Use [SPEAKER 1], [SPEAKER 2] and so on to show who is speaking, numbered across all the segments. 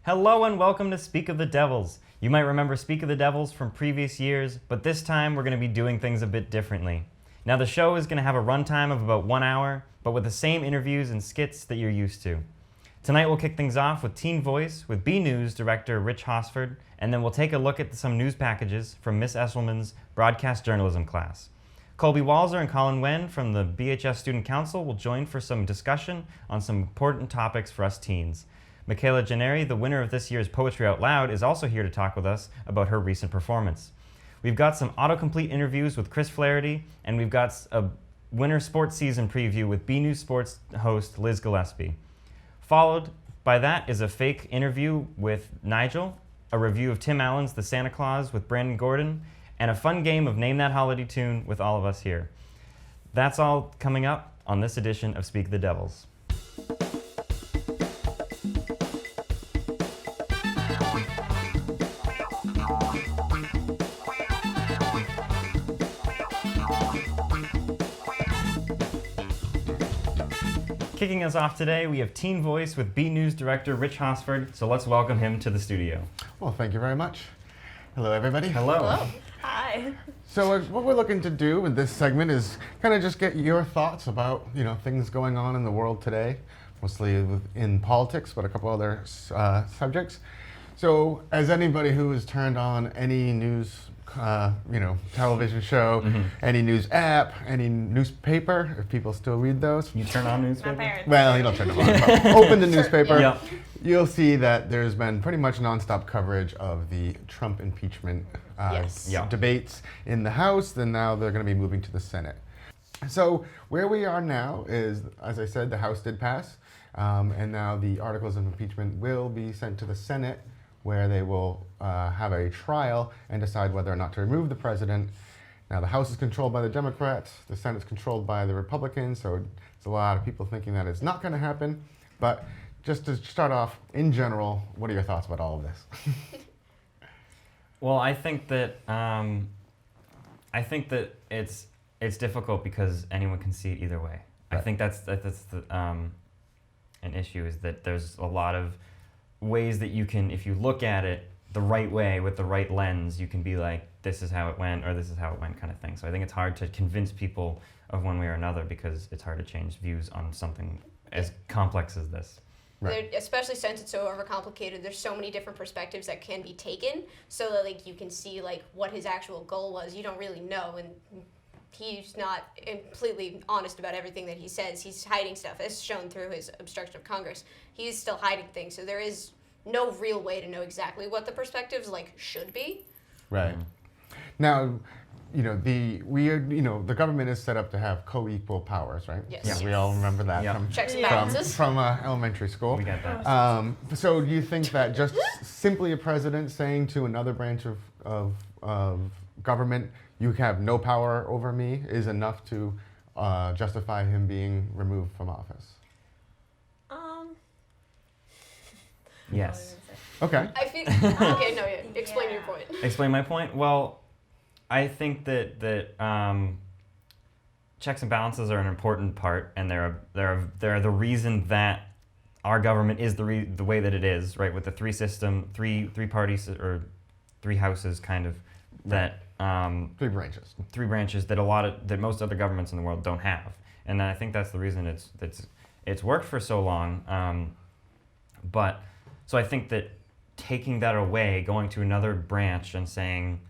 [SPEAKER 1] Hello and welcome to Speak of the Devils. You might remember Speak of the Devils from previous years, but this time we're going to be doing things a bit differently. Now the show is going to have a runtime of about 1 hour, but with the same interviews and skits that you're used to. Tonight we'll kick things off with Teen Voice with BNEWS director Rich Hosford, and then we'll take a look at some news packages from Miss Esselman's broadcast journalism class. Colby Walzer and Colin Wen from the BHS Student Council will join for some discussion on some important topics for us teens. Mikala Gnerre, the winner of this year's Poetry Out Loud, is also here to talk with us about her recent performance. We've got some Autocomplete interviews with Chris Flaherty, and we've got a winter sports season preview with BNEWS sports host Liz Gillespie. Followed by that is a fake interview with Nigel, a review of Tim Allen's The Santa Claus with Brandon Gordon, and a fun game of Name That Holiday Tune with all of us here. That's all coming up on this edition of Speak of the Devils. Kicking us off today, we have Teen Voice with BNEWS director Rich Hosford, so let's welcome him to the studio.
[SPEAKER 2] Well, thank you very much. Hello, everybody.
[SPEAKER 1] Hello.
[SPEAKER 3] Hello. Hi.
[SPEAKER 2] So what we're looking to do in this segment is kind of just get your thoughts about, things going on in the world today, mostly in politics, but a couple other subjects. So as anybody who has turned on any news television show, any news app, any newspaper, if people still read those.
[SPEAKER 1] You turn on newspaper?
[SPEAKER 3] My parents.
[SPEAKER 2] Well, you don't turn them on. But open the newspaper.
[SPEAKER 1] Yep.
[SPEAKER 2] You'll see that there's been pretty much nonstop coverage of the Trump impeachment
[SPEAKER 3] Yes.
[SPEAKER 1] Yeah.
[SPEAKER 2] debates in the House. Then now they're going to be moving to the Senate. So where we are now is, as I said, the House did pass, and now the articles of impeachment will be sent to the Senate, where they will have a trial and decide whether or not to remove the president. Now, the House is controlled by the Democrats, the Senate is controlled by the Republicans, so it's a lot of people thinking that it's not going to happen. But just to start off, in general, what are your thoughts about all of this?
[SPEAKER 1] Well, I think that it's difficult because anyone can see it either way.
[SPEAKER 2] Right.
[SPEAKER 1] I think that's the an issue, is that there's a lot of ways that you can, if you look at it the right way with the right lens, you can be like, this is how it went, or this is how it went, kind of thing. So I think it's hard to convince people of one way or another because it's hard to change views on something as complex as this.
[SPEAKER 2] Right.
[SPEAKER 3] Especially since it's so overcomplicated, there's so many different perspectives that can be taken, so that you can see what his actual goal was. You don't really know, and he's not completely honest about everything that he says. He's hiding stuff, as shown through his obstruction of Congress. He's still hiding things, so there is no real way to know exactly what the perspectives should be.
[SPEAKER 2] Right. Now, the government is set up to have co-equal powers, right?
[SPEAKER 3] Yes.
[SPEAKER 2] Yeah, we all remember that
[SPEAKER 1] Yeah.
[SPEAKER 3] Checks and balances.
[SPEAKER 2] from elementary school.
[SPEAKER 1] We got that.
[SPEAKER 2] So do you think that just simply a president saying to another branch of government, you have no power over me, is enough to justify him being removed from office?
[SPEAKER 1] Yes.
[SPEAKER 2] Okay.
[SPEAKER 3] I feel okay. No, yeah. Explain your point.
[SPEAKER 1] Explain my point? Well, I think that checks and balances are an important part, and they're the reason that our government is the way that it is, right? With the three parties or three houses, kind of, that
[SPEAKER 2] Three branches.
[SPEAKER 1] three branches that most other governments in the world don't have, and I think that's the reason it's worked for so long. But so I think that taking that away, going to another branch and saying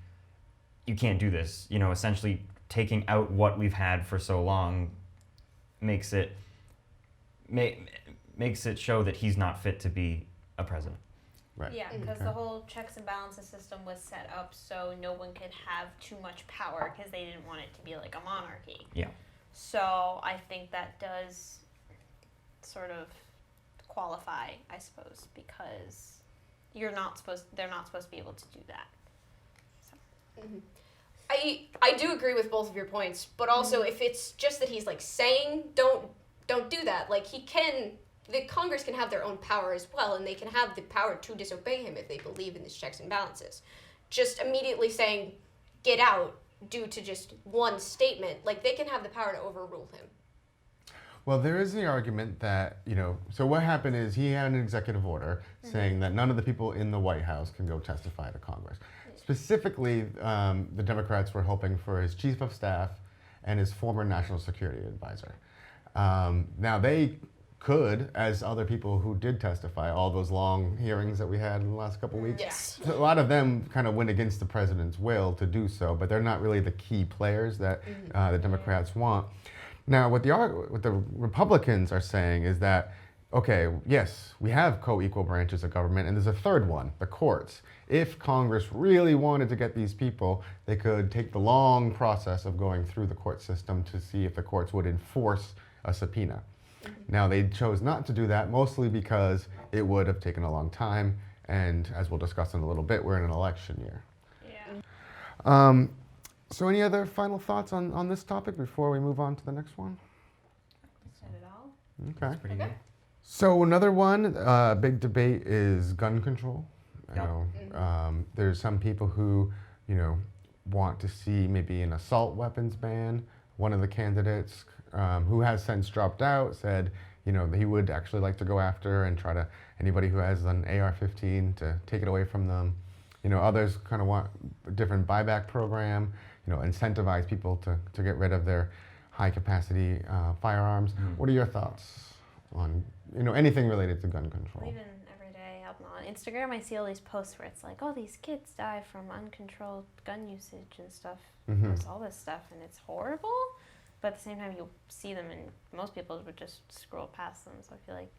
[SPEAKER 1] you can't do this, essentially taking out what we've had for so long, makes it show that he's not fit to be a president.
[SPEAKER 2] Right.
[SPEAKER 4] Yeah, because
[SPEAKER 2] Okay.
[SPEAKER 4] the whole checks and balances system was set up so no one could have too much power because they didn't want it to be like a monarchy.
[SPEAKER 1] Yeah.
[SPEAKER 4] So I think that does sort of qualify, I suppose, because they're not supposed to be able to do that.
[SPEAKER 3] Mm-hmm. I do agree with both of your points, but also if it's just that he's saying don't do that, the Congress can have their own power as well, and they can have the power to disobey him if they believe in these checks and balances. Just immediately saying get out due to just one statement, they can have the power to overrule him.
[SPEAKER 2] Well, there is the argument that, so what happened is he had an executive order saying that none of the people in the White House can go testify to Congress. Specifically, the Democrats were hoping for his chief of staff and his former national security advisor. Now, they could, as other people who did testify, all those long hearings that we had in the last couple weeks,
[SPEAKER 3] Yes.
[SPEAKER 2] a lot of them kind of went against the president's will to do so, but they're not really the key players that the Democrats want. Now, what the Republicans are saying is that, okay, yes, we have co-equal branches of government, and there's a third one, the courts. If Congress really wanted to get these people, they could take the long process of going through the court system to see if the courts would enforce a subpoena. Now, they chose not to do that, mostly because it would have taken a long time, and as we'll discuss in a little bit, we're in an election year.
[SPEAKER 4] Yeah.
[SPEAKER 2] So any other final thoughts on this topic before we move on to the next one?
[SPEAKER 4] Said it all.
[SPEAKER 2] Okay.
[SPEAKER 1] Pretty good.
[SPEAKER 2] So another one, big debate is gun control.
[SPEAKER 1] Yep.
[SPEAKER 2] There's some people who, want to see maybe an assault weapons ban. One of the candidates who has since dropped out said, that he would actually like to go after and try to anybody who has an AR-15 to take it away from them. Others kind of want a different buyback program, incentivize people to get rid of their high capacity firearms. What are your thoughts on, anything related to gun control?
[SPEAKER 4] Even every day up on Instagram, I see all these posts where it's like, oh, these kids die from uncontrolled gun usage and stuff. There's all this stuff, and it's horrible. But at the same time, you see them, and most people would just scroll past them. So I feel like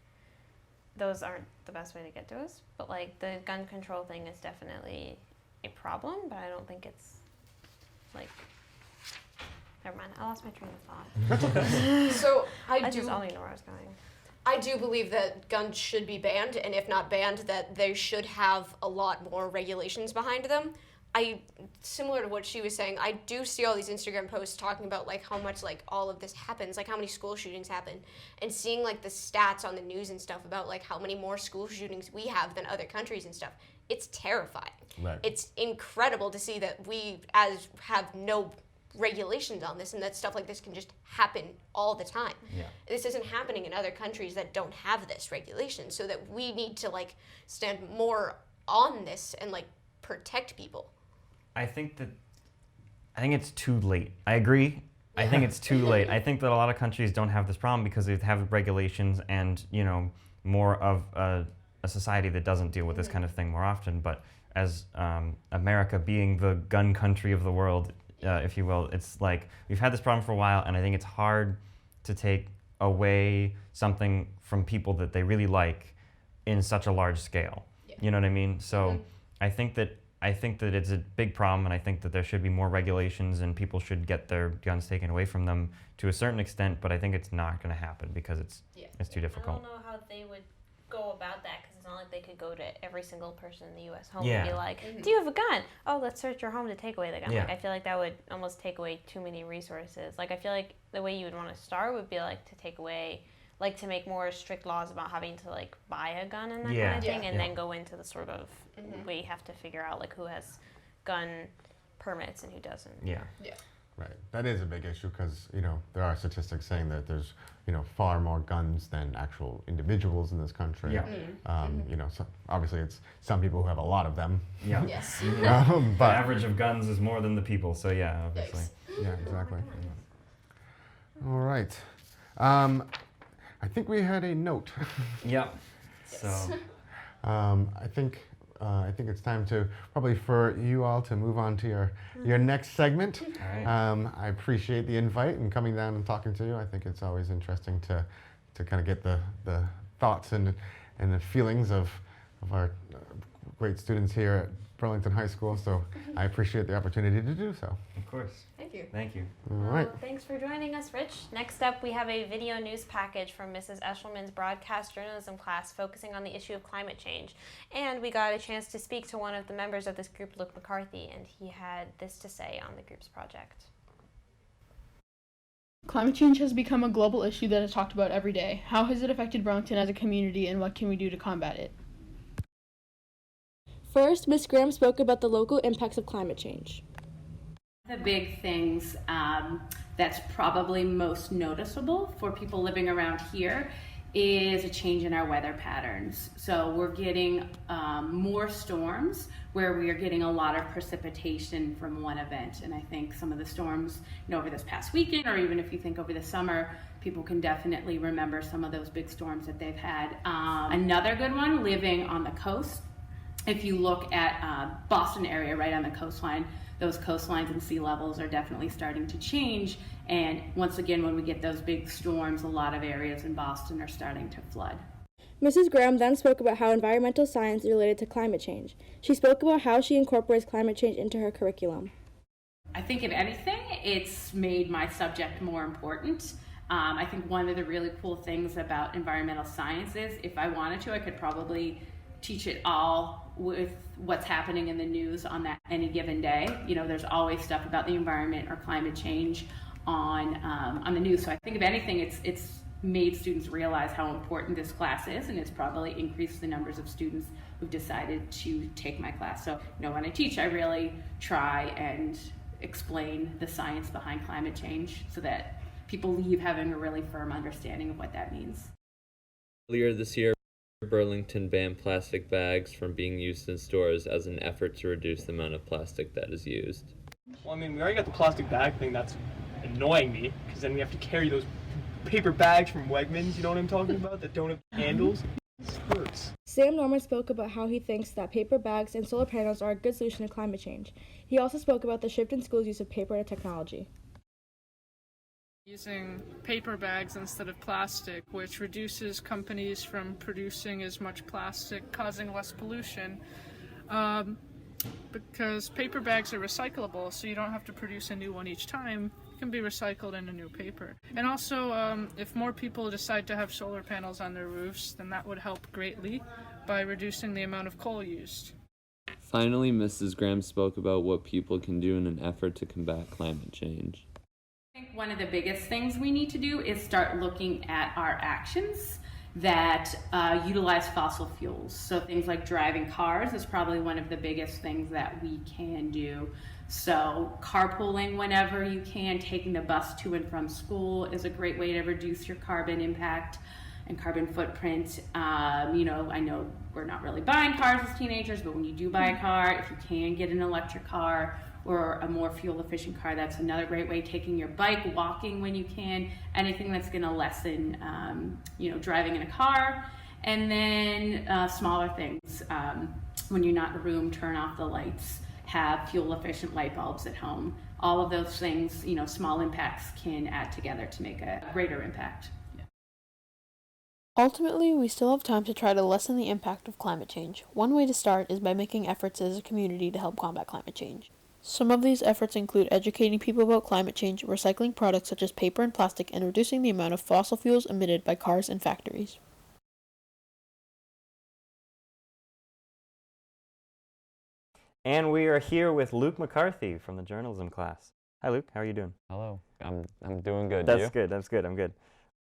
[SPEAKER 4] those aren't the best way to get to us. But like the gun control thing is definitely a problem, but I don't think it's like. Never mind. I lost my train of thought.
[SPEAKER 3] So I
[SPEAKER 4] I just
[SPEAKER 3] do.
[SPEAKER 4] only know where I was going.
[SPEAKER 3] I do believe that guns should be banned, and if not banned, that they should have a lot more regulations behind them. Similar to what she was saying, I do see all these Instagram posts talking about like how much like all of this happens, like how many school shootings happen, and seeing like the stats on the news and stuff about like how many more school shootings we have than other countries and stuff. It's terrifying.
[SPEAKER 2] Right.
[SPEAKER 3] It's incredible to see that we have no regulations on this, and that stuff like this can just happen all the time.
[SPEAKER 1] Yeah.
[SPEAKER 3] This isn't happening in other countries that don't have this regulation, so that we need to like stand more on this and like protect people.
[SPEAKER 1] I think it's too late. I agree. I think it's too late. I think that a lot of countries don't have this problem because they have regulations and, more of a society that doesn't deal with this kind of thing more often. But as America being the gun country of the world, if you will, it's like we've had this problem for a while, and I think it's hard to take away something from people that they really like in such a large scale.
[SPEAKER 3] Yeah.
[SPEAKER 1] You know what I mean? So I think that it's a big problem, and I think that there should be more regulations, and people should get their guns taken away from them to a certain extent. But I think it's not going to happen because it's too
[SPEAKER 4] I
[SPEAKER 1] difficult.
[SPEAKER 4] don't know how they would go about that, because it's not like they could go to every single person in the U.S. home
[SPEAKER 1] Yeah.
[SPEAKER 4] and be like, do you have a gun? Oh, let's search your home to take away the gun.
[SPEAKER 1] Yeah.
[SPEAKER 4] Like, I feel like that would almost take away too many resources. Like, I feel like the way you would want to start would be like to take away, like to make more strict laws about having to like buy a gun and that
[SPEAKER 1] Yeah.
[SPEAKER 4] kind of thing,
[SPEAKER 3] Yeah.
[SPEAKER 4] and then go into the sort of where you have to figure out like who has gun permits and who doesn't.
[SPEAKER 1] Yeah.
[SPEAKER 2] Right. That is a big issue because, there are statistics saying that there's, far more guns than actual individuals in this country.
[SPEAKER 1] Yeah.
[SPEAKER 2] So obviously it's some people who have a lot of them.
[SPEAKER 1] Yeah.
[SPEAKER 3] Yes.
[SPEAKER 1] The
[SPEAKER 2] But
[SPEAKER 1] average of guns is more than the people, so yeah, obviously.
[SPEAKER 3] Yikes.
[SPEAKER 2] yeah, exactly. All right. I think we had a note.
[SPEAKER 1] Yep. So
[SPEAKER 2] I think it's time to probably for you all to move on to your next segment.
[SPEAKER 1] all right.
[SPEAKER 2] I appreciate the invite and coming down and talking to you. I think it's always interesting to kind of get the thoughts and the feelings of our great students here at Burlington High School. So I appreciate the opportunity to do so.
[SPEAKER 1] Of course.
[SPEAKER 3] Thank you.
[SPEAKER 1] Thank you.
[SPEAKER 2] All right.
[SPEAKER 4] Well, thanks for joining us, Rich. Next up, we have a video news package from Mrs. Eshelman's broadcast journalism class focusing on the issue of climate change. And we got a chance to speak to one of the members of this group, Luke McCarthy, and he had this to say on the group's project.
[SPEAKER 5] Climate change has become a global issue that is talked about every day. How has it affected Burlington as a community, and what can we do to combat it?
[SPEAKER 6] First, Ms. Graham spoke about the local impacts of climate change. The big things that's probably most noticeable for people living around here is a change in our weather patterns. So we're getting more storms where we are getting a lot of precipitation from one event. And I think some of the storms, over this past weekend, or even if you think over the summer, people can definitely remember some of those big storms that they've had. Another good one, living on the coast. If you look at Boston area, right on the coastline, those coastlines and sea levels are definitely starting to change. And once again, when we get those big storms, a lot of areas in Boston are starting to flood.
[SPEAKER 7] Mrs. Graham then spoke about how environmental science is related to climate change. She spoke about how she incorporates climate change into her curriculum.
[SPEAKER 6] I think if anything, it's made my subject more important. I think one of the really cool things about environmental science is if I wanted to, I could probably teach it all with what's happening in the news on that any given day. There's always stuff about the environment or climate change on the news. So I think if anything, it's made students realize how important this class is, and it's probably increased the numbers of students who've decided to take my class. So when I teach, I really try and explain the science behind climate change so that people leave having a really firm understanding of what that means.
[SPEAKER 8] Earlier this year, Burlington banned plastic bags from being used in stores as an effort to reduce the amount of plastic that is used.
[SPEAKER 9] Well, we already got the plastic bag thing that's annoying me, because then we have to carry those paper bags from Wegmans, you know what I'm talking about, that don't have handles. It hurts.
[SPEAKER 7] Sam Norman spoke about how he thinks that paper bags and solar panels are a good solution to climate change. He also spoke about the shift in schools' use of paper to technology.
[SPEAKER 10] Using paper bags instead of plastic, which reduces companies from producing as much plastic, causing less pollution. Because paper bags are recyclable, so you don't have to produce a new one each time. It can be recycled in a new paper. And also, if more people decide to have solar panels on their roofs, then that would help greatly by reducing the amount of coal used.
[SPEAKER 8] Finally, Mrs. Graham spoke about what people can do in an effort to combat climate change.
[SPEAKER 6] I think one of the biggest things we need to do is start looking at our actions that utilize fossil fuels. So things like driving cars is probably one of the biggest things that we can do. So carpooling whenever you can, taking the bus to and from school is a great way to reduce your carbon impact and carbon footprint. I know we're not really buying cars as teenagers, but when you do buy a car, if you can get an electric car or a more fuel efficient car, that's another great way. Taking your bike, walking when you can, anything that's gonna lessen driving in a car. And then smaller things, when you're not in a room, turn off the lights, have fuel efficient light bulbs at home. All of those things, small impacts can add together to make a greater impact.
[SPEAKER 5] Ultimately, we still have time to try to lessen the impact of climate change. One way to start is by making efforts as a community to help combat climate change. Some of these efforts include educating people about climate change, recycling products such as paper and plastic, and reducing the amount of fossil fuels emitted by cars and factories.
[SPEAKER 1] And we are here with Luke McCarthy from the journalism class. Hi, Luke. How are you doing?
[SPEAKER 11] Hello. I'm doing good.
[SPEAKER 1] That's
[SPEAKER 11] you?
[SPEAKER 1] good. That's good. I'm good.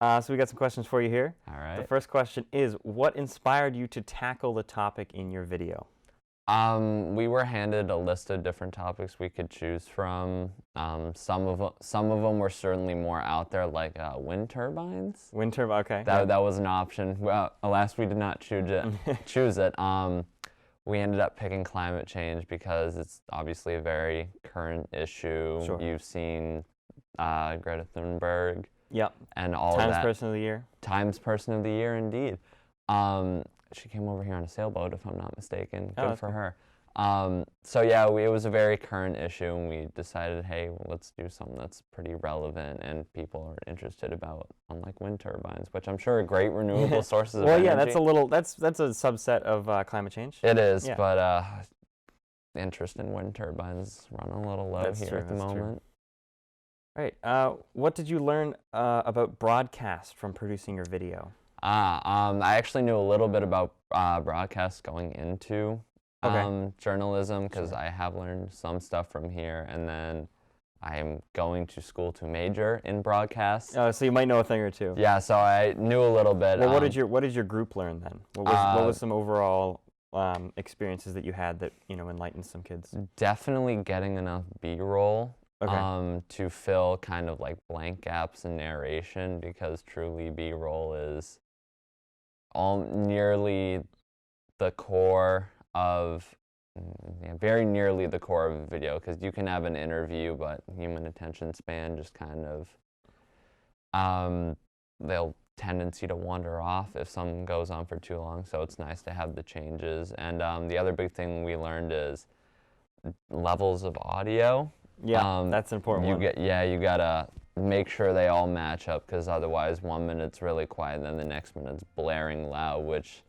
[SPEAKER 1] So we got some questions for you here.
[SPEAKER 11] All right.
[SPEAKER 1] The first question is, what inspired you to tackle the topic in your video?
[SPEAKER 11] We were handed a list of different topics we could choose from. Some of them were certainly more out there, like wind turbines.
[SPEAKER 1] Wind turbine. Okay.
[SPEAKER 11] That was an option. Well, alas, we did not choose it. We ended up picking climate change because it's obviously a very current issue.
[SPEAKER 1] Sure.
[SPEAKER 11] You've seen Greta Thunberg.
[SPEAKER 1] Yep.
[SPEAKER 11] And all
[SPEAKER 1] Times
[SPEAKER 11] of that.
[SPEAKER 1] Person of the Year.
[SPEAKER 11] Times Person of the Year, indeed. She came over here on a sailboat, if I'm not mistaken. Good for her. So yeah, it was a very current issue, and we decided, hey, well, let's do something that's pretty relevant and people are interested about, unlike wind turbines, which I'm sure are great renewable sources of energy.
[SPEAKER 1] Well, yeah, that's a subset of climate change.
[SPEAKER 11] It is,
[SPEAKER 1] yeah.
[SPEAKER 11] But interest in wind turbines run a little low at the moment.
[SPEAKER 1] All right. What did you learn about broadcast from producing your video?
[SPEAKER 11] I actually knew a little bit about broadcast going into journalism, because I have learned some stuff from here, and then I am going to school to major in broadcast.
[SPEAKER 1] Oh, so you might know a thing or two.
[SPEAKER 11] Yeah, so I knew a little bit.
[SPEAKER 1] Well, what did your group learn then? What was some overall experiences that you had that enlightened some kids?
[SPEAKER 11] Definitely getting enough B-roll to fill kind of like blank gaps in narration, because truly B-roll is nearly the core of, very nearly the core of a video, because you can have an interview, but human attention span just kind of, they'll tendency to wander off if something goes on for too long, so it's nice to have the changes. And the other big thing we learned is levels of audio.
[SPEAKER 1] Yeah, that's an important one.
[SPEAKER 11] You gotta make sure they all match up, because otherwise 1 minute's really quiet and then the next minute's blaring loud, which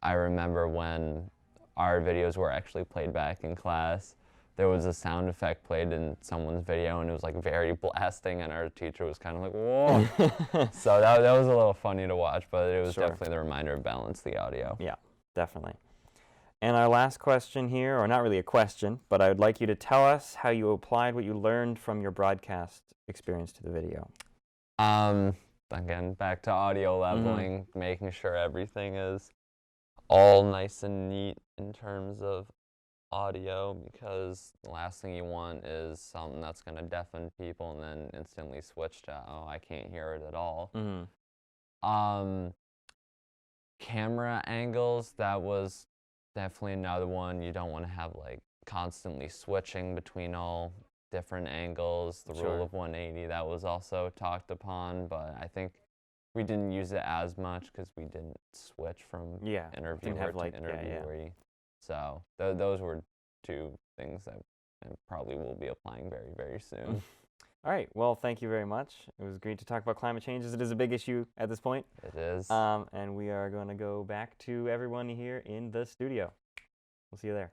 [SPEAKER 11] I remember when our videos were actually played back in class, there was a sound effect played in someone's video and it was like very blasting, and our teacher was kind of like, whoa. So that was a little funny to watch, but it was definitely the reminder to balance the audio.
[SPEAKER 1] Yeah, definitely. And our last question here, or not really a question, but I would like you to tell us how you applied what you learned from your broadcast experience to the video.
[SPEAKER 11] Again, back to audio leveling, making sure everything is all nice and neat in terms of audio, because the last thing you want is something that's going to deafen people and then instantly switch to, oh, I can't hear it at all. Camera angles, that was definitely another one. You don't want to have like constantly switching between all different angles. The rule of 180, that was also talked upon, but I think we didn't use it as much because we didn't switch from interviewer to interviewee. So those were two things that I probably will be applying very, very soon.
[SPEAKER 1] All right. Well, thank you very much. It was great to talk about climate change, as it is a big issue at this point.
[SPEAKER 11] It is.
[SPEAKER 1] And we are going to go back to everyone here in the studio. We'll see you there.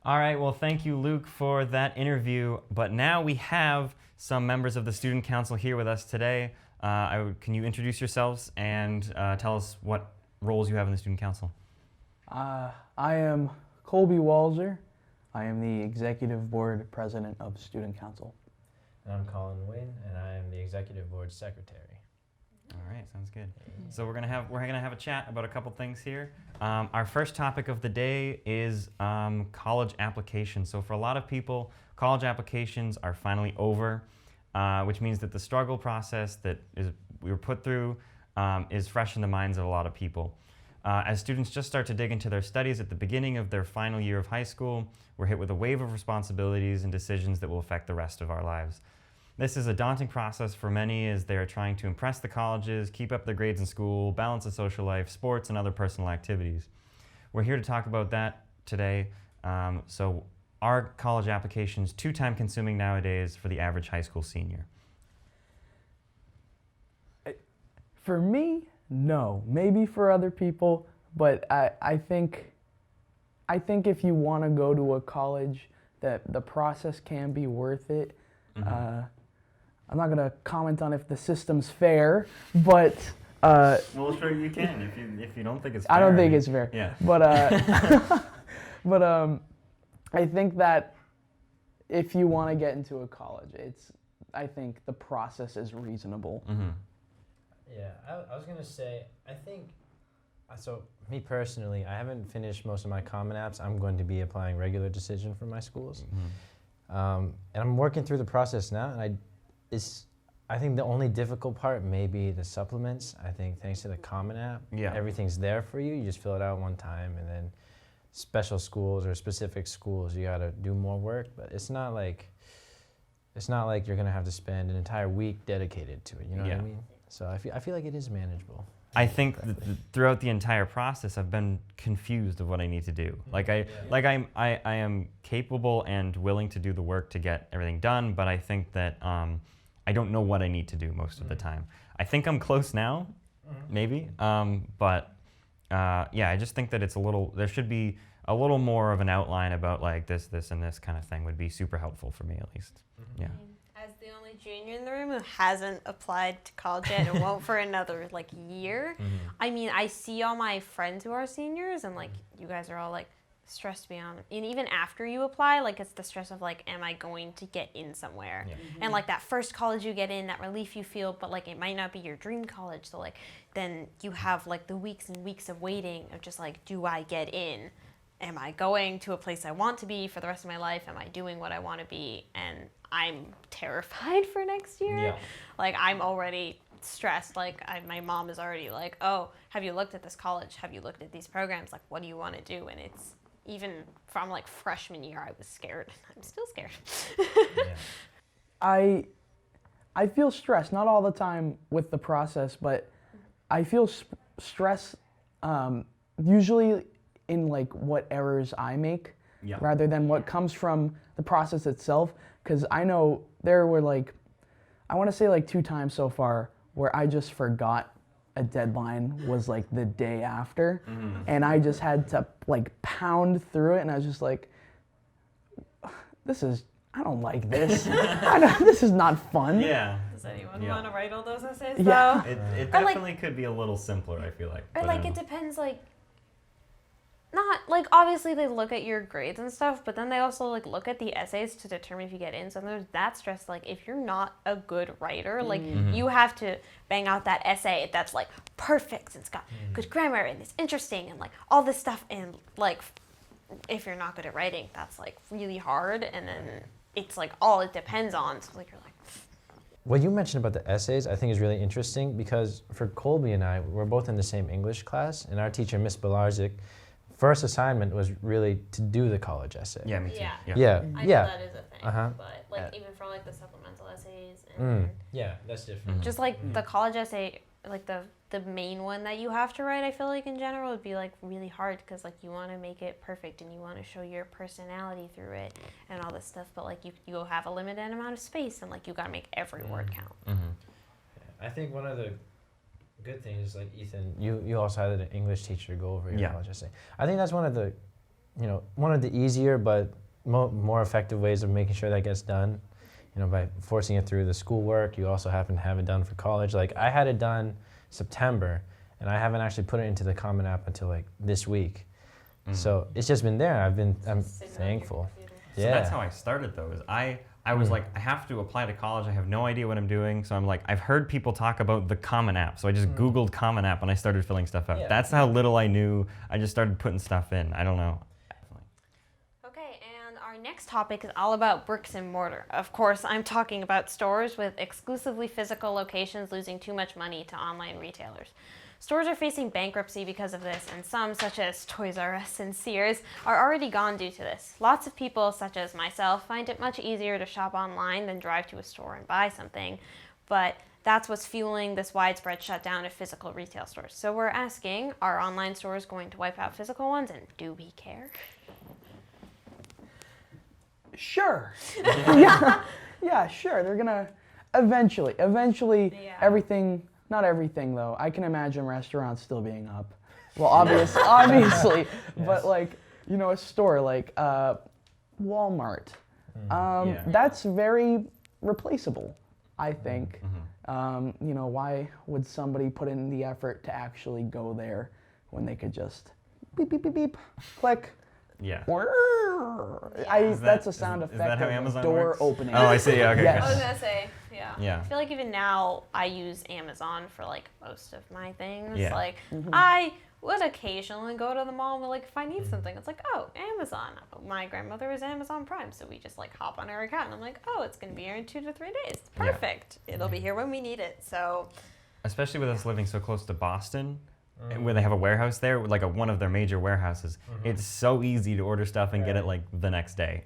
[SPEAKER 1] All right. Well, thank you, Luke, for that interview. But now we have some members of the Student Council here with us today. Can you introduce yourselves and tell us what roles you have in the Student Council?
[SPEAKER 12] I am Colby Walzer. I am the Executive Board President of Student Council.
[SPEAKER 13] And I'm Colin Wynn, and I am the Executive Board Secretary.
[SPEAKER 1] All right, sounds good. So we're gonna have a chat about a couple things here. Our first topic of the day is college applications. So for a lot of people, college applications are finally over, which means that the struggle process that we were put through is fresh in the minds of a lot of people. As students just start to dig into their studies at the beginning of their final year of high school, we're hit with a wave of responsibilities and decisions that will affect the rest of our lives. This is a daunting process for many as they are trying to impress the colleges, keep up their grades in school, balance a social life, sports, and other personal activities. We're here to talk about that today. So are college applications too time consuming nowadays for the average high school senior?
[SPEAKER 12] For me, no. Maybe for other people, but I think if you want to go to a college, that the process can be worth it. I'm not going to comment on if the system's fair, but
[SPEAKER 1] well, sure you can if you don't think it's fair.
[SPEAKER 12] I don't think it's fair.
[SPEAKER 1] Yeah.
[SPEAKER 12] But I think that if you want to get into a college, I think the process is reasonable.
[SPEAKER 13] Yeah, I was going to say, I think, so me personally, I haven't finished most of my Common Apps. I'm going to be applying regular decision for my schools. And I'm working through the process now, and I think the only difficult part may be the supplements. I think thanks to the Common App, everything's there for you. You just fill it out one time, and then special schools or specific schools, you got to do more work, but it's not like you're going to have to spend an entire week dedicated to it, you know what I mean? So I feel like it is manageable.
[SPEAKER 1] I think throughout the entire process, I've been confused of what I need to do. I am capable and willing to do the work to get everything done, but I think that I don't know what I need to do most of the time. I think I'm close now, maybe, but I just think that there should be a little more of an outline about like this, and this kind of thing would be super helpful for me at least. Yeah.
[SPEAKER 4] As the only junior in the room who hasn't applied to college yet and won't for another year, I mean, I see all my friends who are seniors and you guys are all stressed beyond, and even after you apply, it's the stress of am I going to get in somewhere? And that first college you get in, that relief you feel, but it might not be your dream college, so then you have the weeks and weeks of waiting of just do I get in? am I going to a place I want to be for the rest of my life? Am I doing what I want to be? And I'm terrified for next year.
[SPEAKER 1] Yeah.
[SPEAKER 4] Like, I'm already stressed. Like, my mom is already like, oh, have you looked at this college? Have you looked at these programs? Like, what do you want to do? And it's even from like freshman year, I was scared. I'm still scared.
[SPEAKER 12] I feel stressed, not all the time with the process, but I feel stress usually in like what errors I make rather than what comes from the process itself. Because I know there were like, I want to say like 2 times so far where I just forgot a deadline was like the day after, and I just had to like pound through it, and I was just like, I don't like this. This is not fun.
[SPEAKER 1] Yeah.
[SPEAKER 4] Does anyone want to write all those essays?
[SPEAKER 12] Yeah.
[SPEAKER 4] Though?
[SPEAKER 1] It definitely could be a little simpler, I feel like.
[SPEAKER 4] Or like it depends, like, not, like, obviously they look at your grades and stuff, but then they also, like, look at the essays to determine if you get in. So there's that stress, like, if you're not a good writer, like, you have to bang out that essay that's, like, perfect, and it's got good grammar, and it's interesting, and, like, all this stuff, and, like, if you're not good at writing, that's, like, really hard, and then it's, like, all it depends on, so, like, you're like...
[SPEAKER 13] What you mentioned about the essays, I think is really interesting, because for Colby and I, we're both in the same English class, and our teacher, Miss Belarzik, first assignment was really to do the college essay.
[SPEAKER 1] Yeah, me too.
[SPEAKER 13] Yeah.
[SPEAKER 4] I know that is a thing,
[SPEAKER 13] Uh-huh.
[SPEAKER 4] but like even for like the supplemental essays and
[SPEAKER 13] Yeah, that's different.
[SPEAKER 4] just like the college essay, like the main one that you have to write, I feel like in general would be like really hard because like you want to make it perfect and you want to show your personality through it and all this stuff, but like you have a limited amount of space and like you got to make every word count.
[SPEAKER 13] Yeah. I think one of the good things, like Ethan, you also had an English teacher go over your college essay. I think that's one of the, one of the easier but more effective ways of making sure that gets done. By forcing it through the schoolwork, you also happen to have it done for college. Like I had it done September, and I haven't actually put it into the Common App until like this week. So it's just been there. I'm thankful.
[SPEAKER 1] So that's how I started though. Is I was like, I have to apply to college. I have no idea what I'm doing. So I'm like, I've heard people talk about the Common App. So I just Googled Common App and I started filling stuff out. That's how little I knew. I just started putting stuff in. I don't know.
[SPEAKER 4] Okay, and our next topic is all about bricks and mortar. Of course, I'm talking about stores with exclusively physical locations losing too much money to online retailers. Stores are facing bankruptcy because of this, and some, such as Toys R Us and Sears, are already gone due to this. Lots of people, such as myself, find it much easier to shop online than drive to a store and buy something, but that's what's fueling this widespread shutdown of physical retail stores. So we're asking, are online stores going to wipe out physical ones, and do we care?
[SPEAKER 12] Sure. Yeah, sure. They're gonna eventually everything. Not everything, though. I can imagine restaurants still being up. Well, obviously, but like, a store like Walmart, that's very replaceable, I think. Why would somebody put in the effort to actually go there when they could just beep, beep, beep, beep, click?
[SPEAKER 1] Yeah.
[SPEAKER 12] That's a sound effect
[SPEAKER 1] is that how
[SPEAKER 12] of
[SPEAKER 1] Amazon
[SPEAKER 12] a door
[SPEAKER 1] works?
[SPEAKER 12] opening.
[SPEAKER 1] Oh, I see. Okay.
[SPEAKER 12] Yes.
[SPEAKER 4] I was gonna say,
[SPEAKER 1] Yeah.
[SPEAKER 4] I feel like even now I use Amazon for like most of my things.
[SPEAKER 1] Yeah.
[SPEAKER 4] Like I would occasionally go to the mall and like if I need something, it's like, oh, Amazon. My grandmother is Amazon Prime, so we just like hop on her account and I'm like, oh, it's gonna be here in 2 to 3 days. Perfect. It'll be here when we need it. So
[SPEAKER 1] especially with us living so close to Boston, where they have a warehouse there, like one of their major warehouses, it's so easy to order stuff and get it like the next day.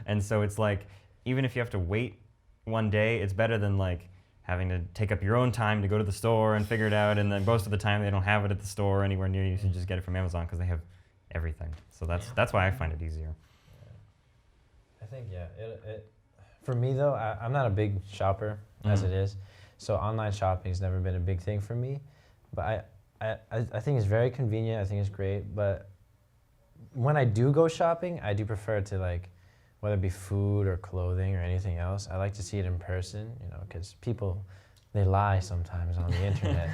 [SPEAKER 1] And so it's like, even if you have to wait one day, it's better than like having to take up your own time to go to the store and figure it out. And then most of the time they don't have it at the store or anywhere near you, so you just get it from Amazon because they have everything. So that's why I find it easier.
[SPEAKER 13] I think, it for me though, I'm not a big shopper as it is. So online shopping has never been a big thing for me. But I think it's very convenient. I think it's great. But when I do go shopping, I do prefer to like, whether it be food or clothing or anything else, I like to see it in person, because people, they lie sometimes on the internet.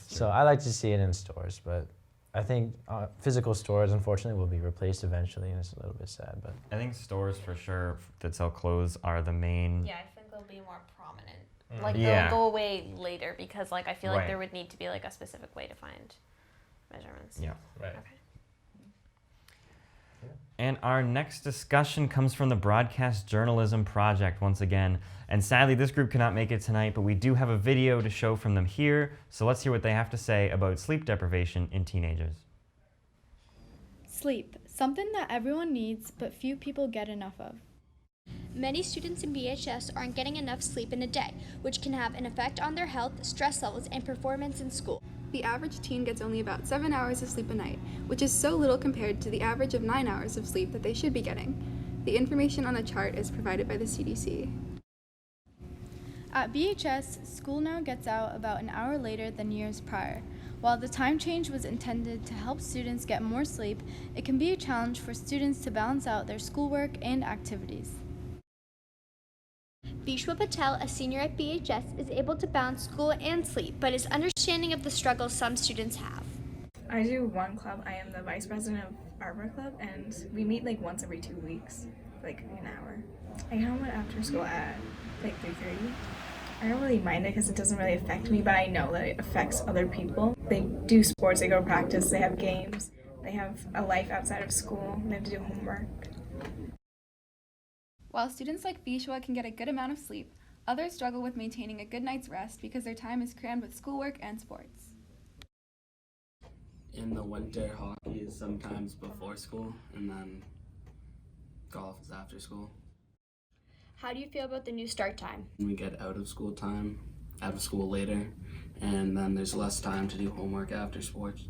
[SPEAKER 13] So I like to see it in stores. But I think physical stores, unfortunately, will be replaced eventually, and it's a little bit sad. But
[SPEAKER 1] I think stores for sure that sell clothes are the main.
[SPEAKER 4] yeah, I think they'll be more prominent. Like they'll go away later because like I feel like there would need to be like a specific way to find measurements.
[SPEAKER 1] Yeah.
[SPEAKER 13] Right.
[SPEAKER 4] Okay.
[SPEAKER 1] And our next discussion comes from the Broadcast Journalism Project once again. And sadly, this group cannot make it tonight, but we do have a video to show from them here. So let's hear what they have to say about sleep deprivation in teenagers.
[SPEAKER 14] Sleep, something that everyone needs, but few people get enough of.
[SPEAKER 15] Many students in BHS aren't getting enough sleep in a day, which can have an effect on their health, stress levels, and performance in school.
[SPEAKER 16] The average teen gets only about 7 hours of sleep a night, which is so little compared to the average of 9 hours of sleep that they should be getting. The information on the chart is provided by the CDC.
[SPEAKER 14] At BHS, school now gets out about an hour later than years prior. While the time change was intended to help students get more sleep, it can be a challenge for students to balance out their schoolwork and activities.
[SPEAKER 15] Vishwa Patel, a senior at BHS, is able to balance school and sleep, but is understanding of the struggles some students have.
[SPEAKER 17] I do one club. I am the vice president of Arbor Club, and we meet like once every 2 weeks, like an hour. I come home after school at like 3:30. I don't really mind it because it doesn't really affect me, but I know that it affects other people. They do sports, they go to practice, they have games, they have a life outside of school, they have to do homework.
[SPEAKER 16] While students like Vishwa can get a good amount of sleep, others struggle with maintaining a good night's rest because their time is crammed with schoolwork and sports.
[SPEAKER 18] In the winter, hockey is sometimes before school, and then golf is after school.
[SPEAKER 15] How do you feel about the new start time?
[SPEAKER 18] We get out of school later, and then there's less time to do homework after sports.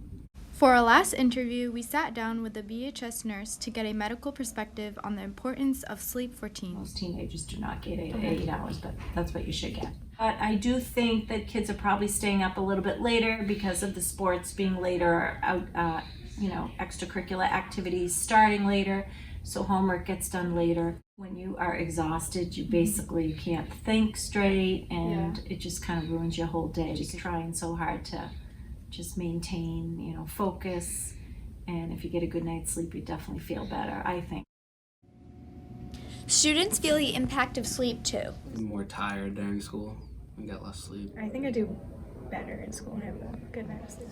[SPEAKER 14] For our last interview, we sat down with a BHS nurse to get a medical perspective on the importance of sleep for teens.
[SPEAKER 19] Most teenagers do not get 8 hours, but that's what you should get. But I do think that kids are probably staying up a little bit later because of the sports being later, extracurricular activities starting later, so homework gets done later. When you are exhausted, you basically can't think straight, and it just kind of ruins your whole day. Just trying so hard to just maintain, focus, and if you get a good night's sleep, you definitely feel better, I think.
[SPEAKER 15] Students feel the impact of sleep too.
[SPEAKER 18] I'm more tired during school and get less sleep.
[SPEAKER 17] I think I do better in school and have a good night of sleep.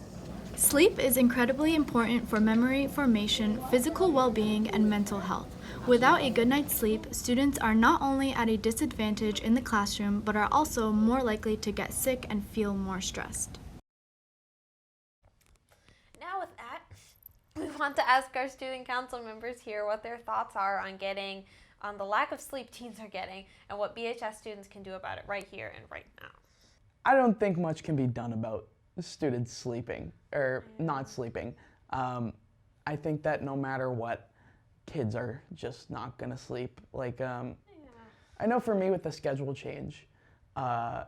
[SPEAKER 14] Sleep is incredibly important for memory formation, physical well-being, and mental health. Without a good night's sleep, students are not only at a disadvantage in the classroom, but are also more likely to get sick and feel more stressed.
[SPEAKER 4] Now with that, we want to ask our student council members here what their thoughts are on the lack of sleep teens are getting and what BHS students can do about it right here and right now.
[SPEAKER 12] I don't think much can be done about students sleeping or not sleeping. I think that no matter what, kids are just not gonna sleep. I know for me with the schedule change, I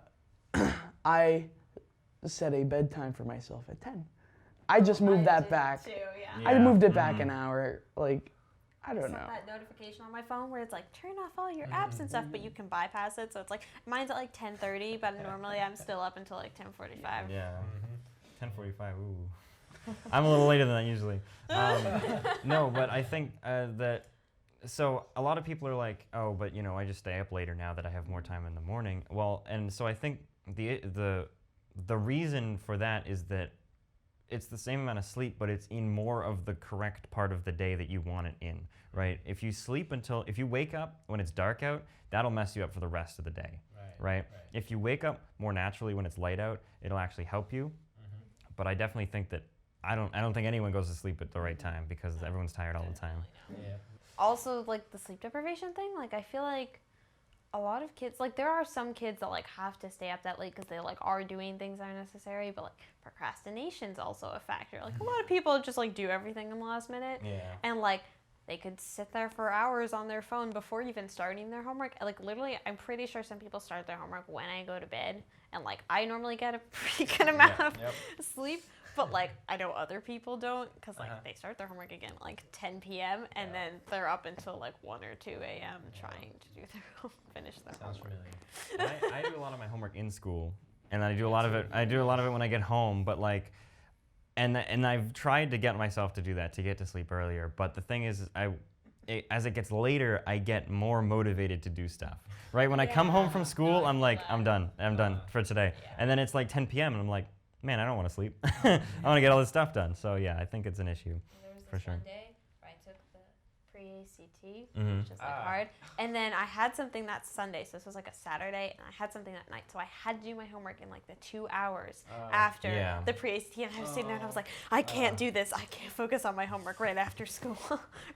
[SPEAKER 12] set a bedtime for myself at 10. I just moved that back.
[SPEAKER 4] Too,
[SPEAKER 12] I moved it back an hour. I don't know.
[SPEAKER 4] That notification on my phone where it's like turn off all your apps and stuff, but you can bypass it. So it's like mine's at like 10:30, but normally I'm still up until like 10:45.
[SPEAKER 1] Yeah, 10:45. Ooh, I'm a little later than that usually. No, but I think that. So a lot of people are like, oh, but I just stay up later now that I have more time in the morning. Well, and so I think the reason for that is that it's the same amount of sleep, but it's in more of the correct part of the day that you want it in, right? If you wake up when it's dark out, that'll mess you up for the rest of the day, right? If you wake up more naturally when it's light out, it'll actually help you. But I definitely think that I don't think anyone goes to sleep at the right time because everyone's tired all the time.
[SPEAKER 4] Yeah. Also, the sleep deprivation thing, I feel like a lot of kids, there are some kids that have to stay up that late because they are doing things that are necessary, but procrastination's also a factor. A lot of people just do everything in the last minute.
[SPEAKER 1] Yeah.
[SPEAKER 4] And they could sit there for hours on their phone before even starting their homework. Literally, I'm pretty sure some people start their homework when I go to bed, and I normally get a pretty good amount of sleep. But I know other people don't because they start their homework again at 10 p.m. and then they're up until 1 or 2 a.m. trying to do finish their homework.
[SPEAKER 1] I do a lot of my homework in school, and I do a lot of it when I get home. But and I've tried to get myself to do that to get to sleep earlier. But the thing is, as it gets later, I get more motivated to do stuff. Right when I come home from school, I'm I'm done for today. And then it's 10 p.m. and I'm like, man, I don't want to sleep. I want to get all this stuff done. So yeah, I think it's an issue, for sure.
[SPEAKER 4] One day where I took the pre-ACT,
[SPEAKER 1] Mhm.
[SPEAKER 4] which is like hard. And then I had something that Sunday, so this was like a Saturday, and I had something that night. So I had to do my homework in like the 2 hours after
[SPEAKER 1] Yeah.
[SPEAKER 4] the pre-ACT, and I was sitting there and I was like, I can't do this. I can't focus on my homework right after school,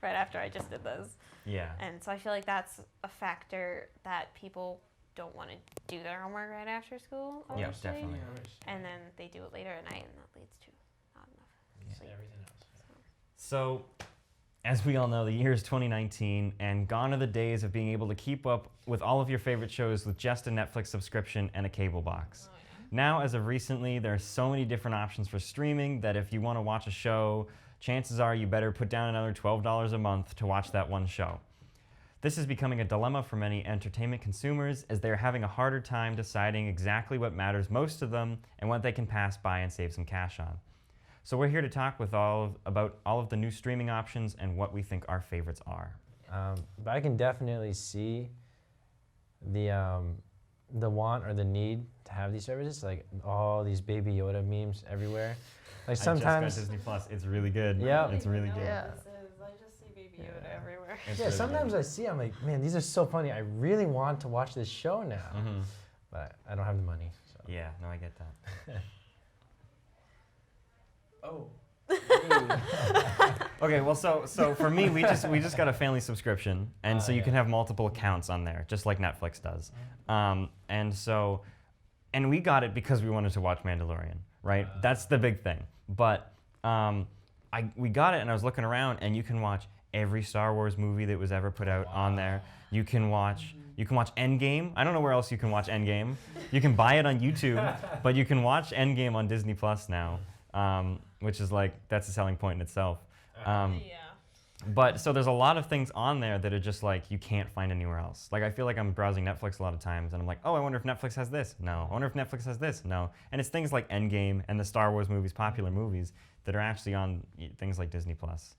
[SPEAKER 4] right after I just did this.
[SPEAKER 1] Yeah.
[SPEAKER 4] And so I feel like that's a factor that people don't want to do their homework right after school.
[SPEAKER 1] Yeah,
[SPEAKER 4] obviously.
[SPEAKER 1] definitely.
[SPEAKER 4] And then they do it later at night, and that leads to not enough sleep.
[SPEAKER 13] Everything else.
[SPEAKER 1] So, as we all know, the year is 2019, and gone are the days of being able to keep up with all of your favorite shows with just a Netflix subscription and a cable box. Now, as of recently, there are so many different options for streaming that if you want to watch a show, chances are you better put down another $12 a month to watch that one show. This is becoming a dilemma for many entertainment consumers as they're having a harder time deciding exactly what matters most to them and what they can pass by and save some cash on. So we're here to talk with about all of the new streaming options and what we think our favorites are.
[SPEAKER 13] But I can definitely see the want or the need to have these services, like all these Baby Yoda memes everywhere. Like sometimes
[SPEAKER 1] I just got Disney Plus. It's really good.
[SPEAKER 13] Yeah,
[SPEAKER 1] it's really good.
[SPEAKER 4] Yeah. I just see Baby Yoda everywhere.
[SPEAKER 1] It's
[SPEAKER 13] yeah,
[SPEAKER 1] really
[SPEAKER 13] sometimes
[SPEAKER 1] good.
[SPEAKER 13] I see, I'm like, man, these are so funny. I really want to watch this show now, but I don't have the money. So.
[SPEAKER 1] Yeah, no, I get that.
[SPEAKER 13] Oh.
[SPEAKER 1] Okay, well, so for me, we just got a family subscription, and so you can have multiple accounts on there, just like Netflix does. And we got it because we wanted to watch Mandalorian, right? That's the big thing. But we got it, and I was looking around, and you can watch every Star Wars movie that was ever put out on there. You can watch Endgame. I don't know where else you can watch Endgame. You can buy it on YouTube, but you can watch Endgame on Disney Plus now. Which is like, that's a selling point in itself. But so there's a lot of things on there that are just like, you can't find anywhere else. Like I feel like I'm browsing Netflix a lot of times and I'm like, oh, I wonder if Netflix has this. No. I wonder if Netflix has this. No. And it's things like Endgame and the Star Wars movies, popular movies, that are actually on things like Disney Plus.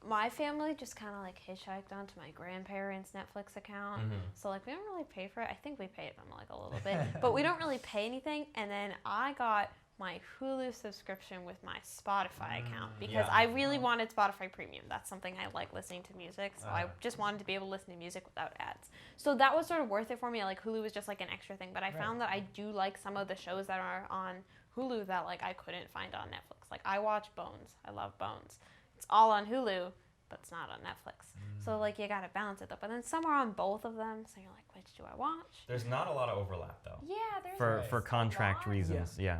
[SPEAKER 4] My family just kind of like hitchhiked onto my grandparents' Netflix account. So like we don't really pay for it. I think we pay them like a little bit, but we don't really pay anything. And then I got my Hulu subscription with my Spotify account because I really wanted Spotify Premium. That's something I like listening to music, so I just wanted to be able to listen to music without ads. So that was sort of worth it for me. Like Hulu was just like an extra thing, but I found that I do like some of the shows that are on Hulu that like I couldn't find on Netflix. Like I watch Bones. I love Bones. It's all on Hulu, but it's not on Netflix. So like you gotta balance it up. But then some are on both of them, so you're like, which do I watch?
[SPEAKER 1] There's not a lot of overlap though.
[SPEAKER 4] Yeah, there's
[SPEAKER 1] for contract reasons. Yeah.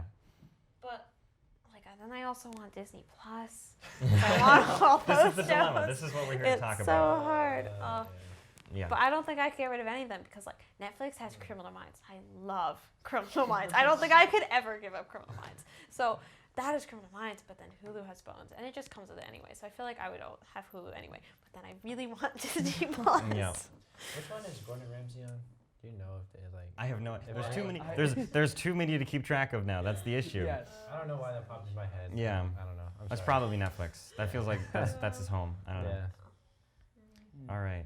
[SPEAKER 4] But like then I also want Disney Plus. I want all those
[SPEAKER 1] This is the dilemma.
[SPEAKER 4] shows.
[SPEAKER 1] This is what we're here to talk
[SPEAKER 4] It's
[SPEAKER 1] about.
[SPEAKER 4] so hard.
[SPEAKER 1] Yeah.
[SPEAKER 4] But I don't think I could get rid of any of them because like Netflix has Criminal Minds. I love Criminal Minds. I don't think I could ever give up Criminal Minds. So that is Criminal Minds, but then Hulu has Bones, and it just comes with it anyway. So I feel like I would have Hulu anyway. But then I really want Disney Plus.
[SPEAKER 1] Yeah.
[SPEAKER 13] Which one is Gordon Ramsay on? Do you know if they like?
[SPEAKER 1] I have no. There's too many. There's too many to keep track of now. That's the issue.
[SPEAKER 13] Yes. I don't know why that popped in my head.
[SPEAKER 1] Yeah.
[SPEAKER 13] I don't know.
[SPEAKER 1] That's probably Netflix. That feels like that's his home. I don't know. All right.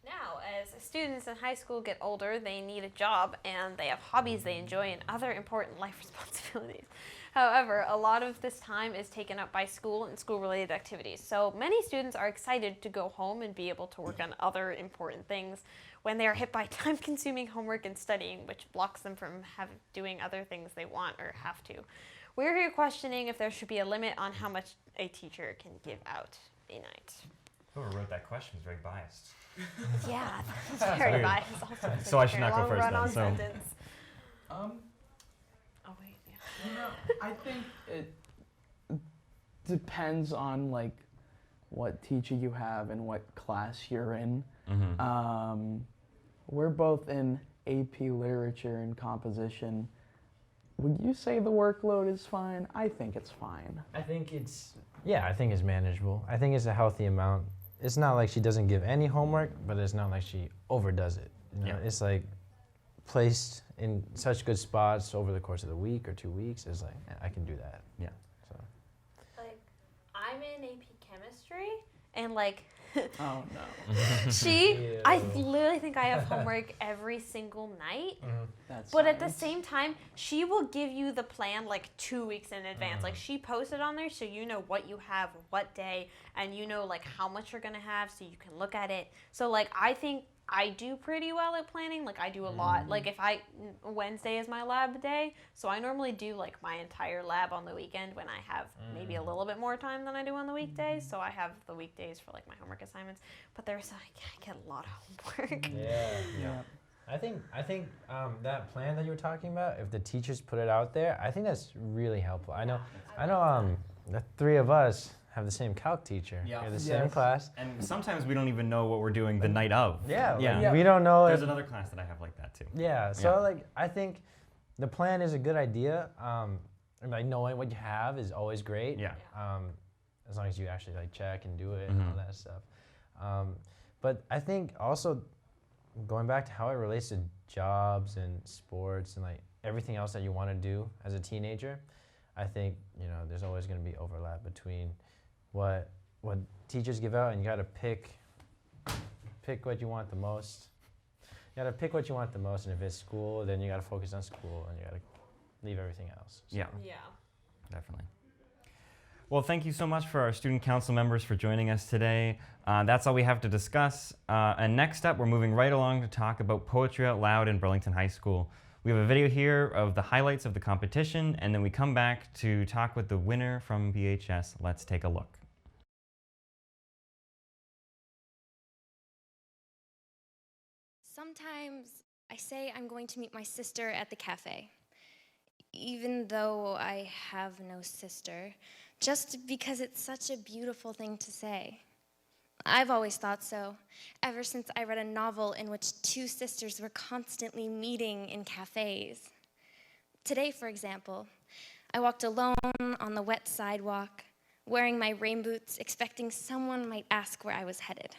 [SPEAKER 4] Now, as students in high school get older, they need a job and they have hobbies they enjoy and other important life responsibilities. However, a lot of this time is taken up by school and school-related activities. So many students are excited to go home and be able to work on other important things when they are hit by time-consuming homework and studying, which blocks them from doing other things they want or have to. We're here questioning if there should be a limit on how much a teacher can give out a night.
[SPEAKER 1] Whoever wrote that question was very biased.
[SPEAKER 4] Yeah, that's very biased. Also,
[SPEAKER 1] so I should not go first then.
[SPEAKER 4] Sentence.
[SPEAKER 12] Oh
[SPEAKER 4] wait, yeah.
[SPEAKER 12] You know, I think it depends on like what teacher you have and what class you're in. We're both in AP Literature and Composition. Would you say the workload is fine? I think it's fine.
[SPEAKER 13] I think it's manageable. I think it's a healthy amount. It's not like she doesn't give any homework, but it's not like she overdoes it. You know? It's like placed in such good spots over the course of the week or 2 weeks. It's like, I can do that.
[SPEAKER 1] Yeah.
[SPEAKER 13] So.
[SPEAKER 4] Like, I'm in AP Chemistry, and like
[SPEAKER 12] Oh no.
[SPEAKER 4] I literally think I have homework every single night.
[SPEAKER 12] That's
[SPEAKER 4] but at the same time, she will give you the plan like 2 weeks in advance. Like she posted on there so you know what you have, what day, and you know like how much you're gonna have so you can look at it. So like I think I do pretty well at planning. Like I do a lot. Like if Wednesday is my lab day, so I normally do like my entire lab on the weekend when I have maybe a little bit more time than I do on the weekdays. So I have the weekdays for like my homework assignments. But there's I get a lot of homework.
[SPEAKER 13] Yeah. I think that plan that you were talking about, if the teachers put it out there, I think that's really helpful. I know the three of us have the same calc teacher.
[SPEAKER 1] Yeah.
[SPEAKER 13] We have the same class.
[SPEAKER 1] And sometimes we don't even know what we're doing the night of.
[SPEAKER 13] Yeah. We don't know.
[SPEAKER 1] There's another class that I have like that too.
[SPEAKER 13] Yeah. So like I think the plan is a good idea. And like knowing what you have is always great.
[SPEAKER 1] Yeah.
[SPEAKER 13] As long as you actually like check and do it and all that stuff. But I think also going back to how it relates to jobs and sports and like everything else that you want to do as a teenager, I think there's always going to be overlap between what teachers give out, and you got to pick what you want the most. You got to pick what you want the most, and if it's school, then you got to focus on school, and you got to leave everything else. So.
[SPEAKER 1] Yeah, definitely. Well, thank you so much for our student council members for joining us today. That's all we have to discuss. And next up, we're moving right along to talk about Poetry Out Loud in Burlington High School. We have a video here of the highlights of the competition, and then we come back to talk with the winner from BHS. Let's take a look.
[SPEAKER 20] Sometimes I say I'm going to meet my sister at the cafe, even though I have no sister, just because it's such a beautiful thing to say. I've always thought so, ever since I read a novel in which two sisters were constantly meeting in cafes. Today, for example, I walked alone on the wet sidewalk, wearing my rain boots, expecting someone might ask where I was headed.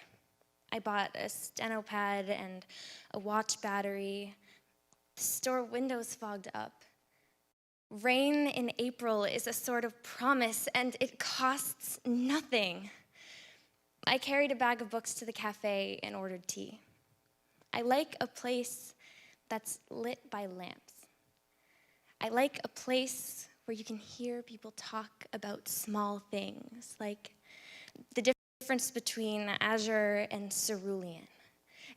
[SPEAKER 20] I bought a steno pad and a watch battery. The store windows fogged up. Rain in April is a sort of promise, and it costs nothing. I carried a bag of books to the cafe and ordered tea. I like a place that's lit by lamps. I like a place where you can hear people talk about small things, like the difference between azure and cerulean,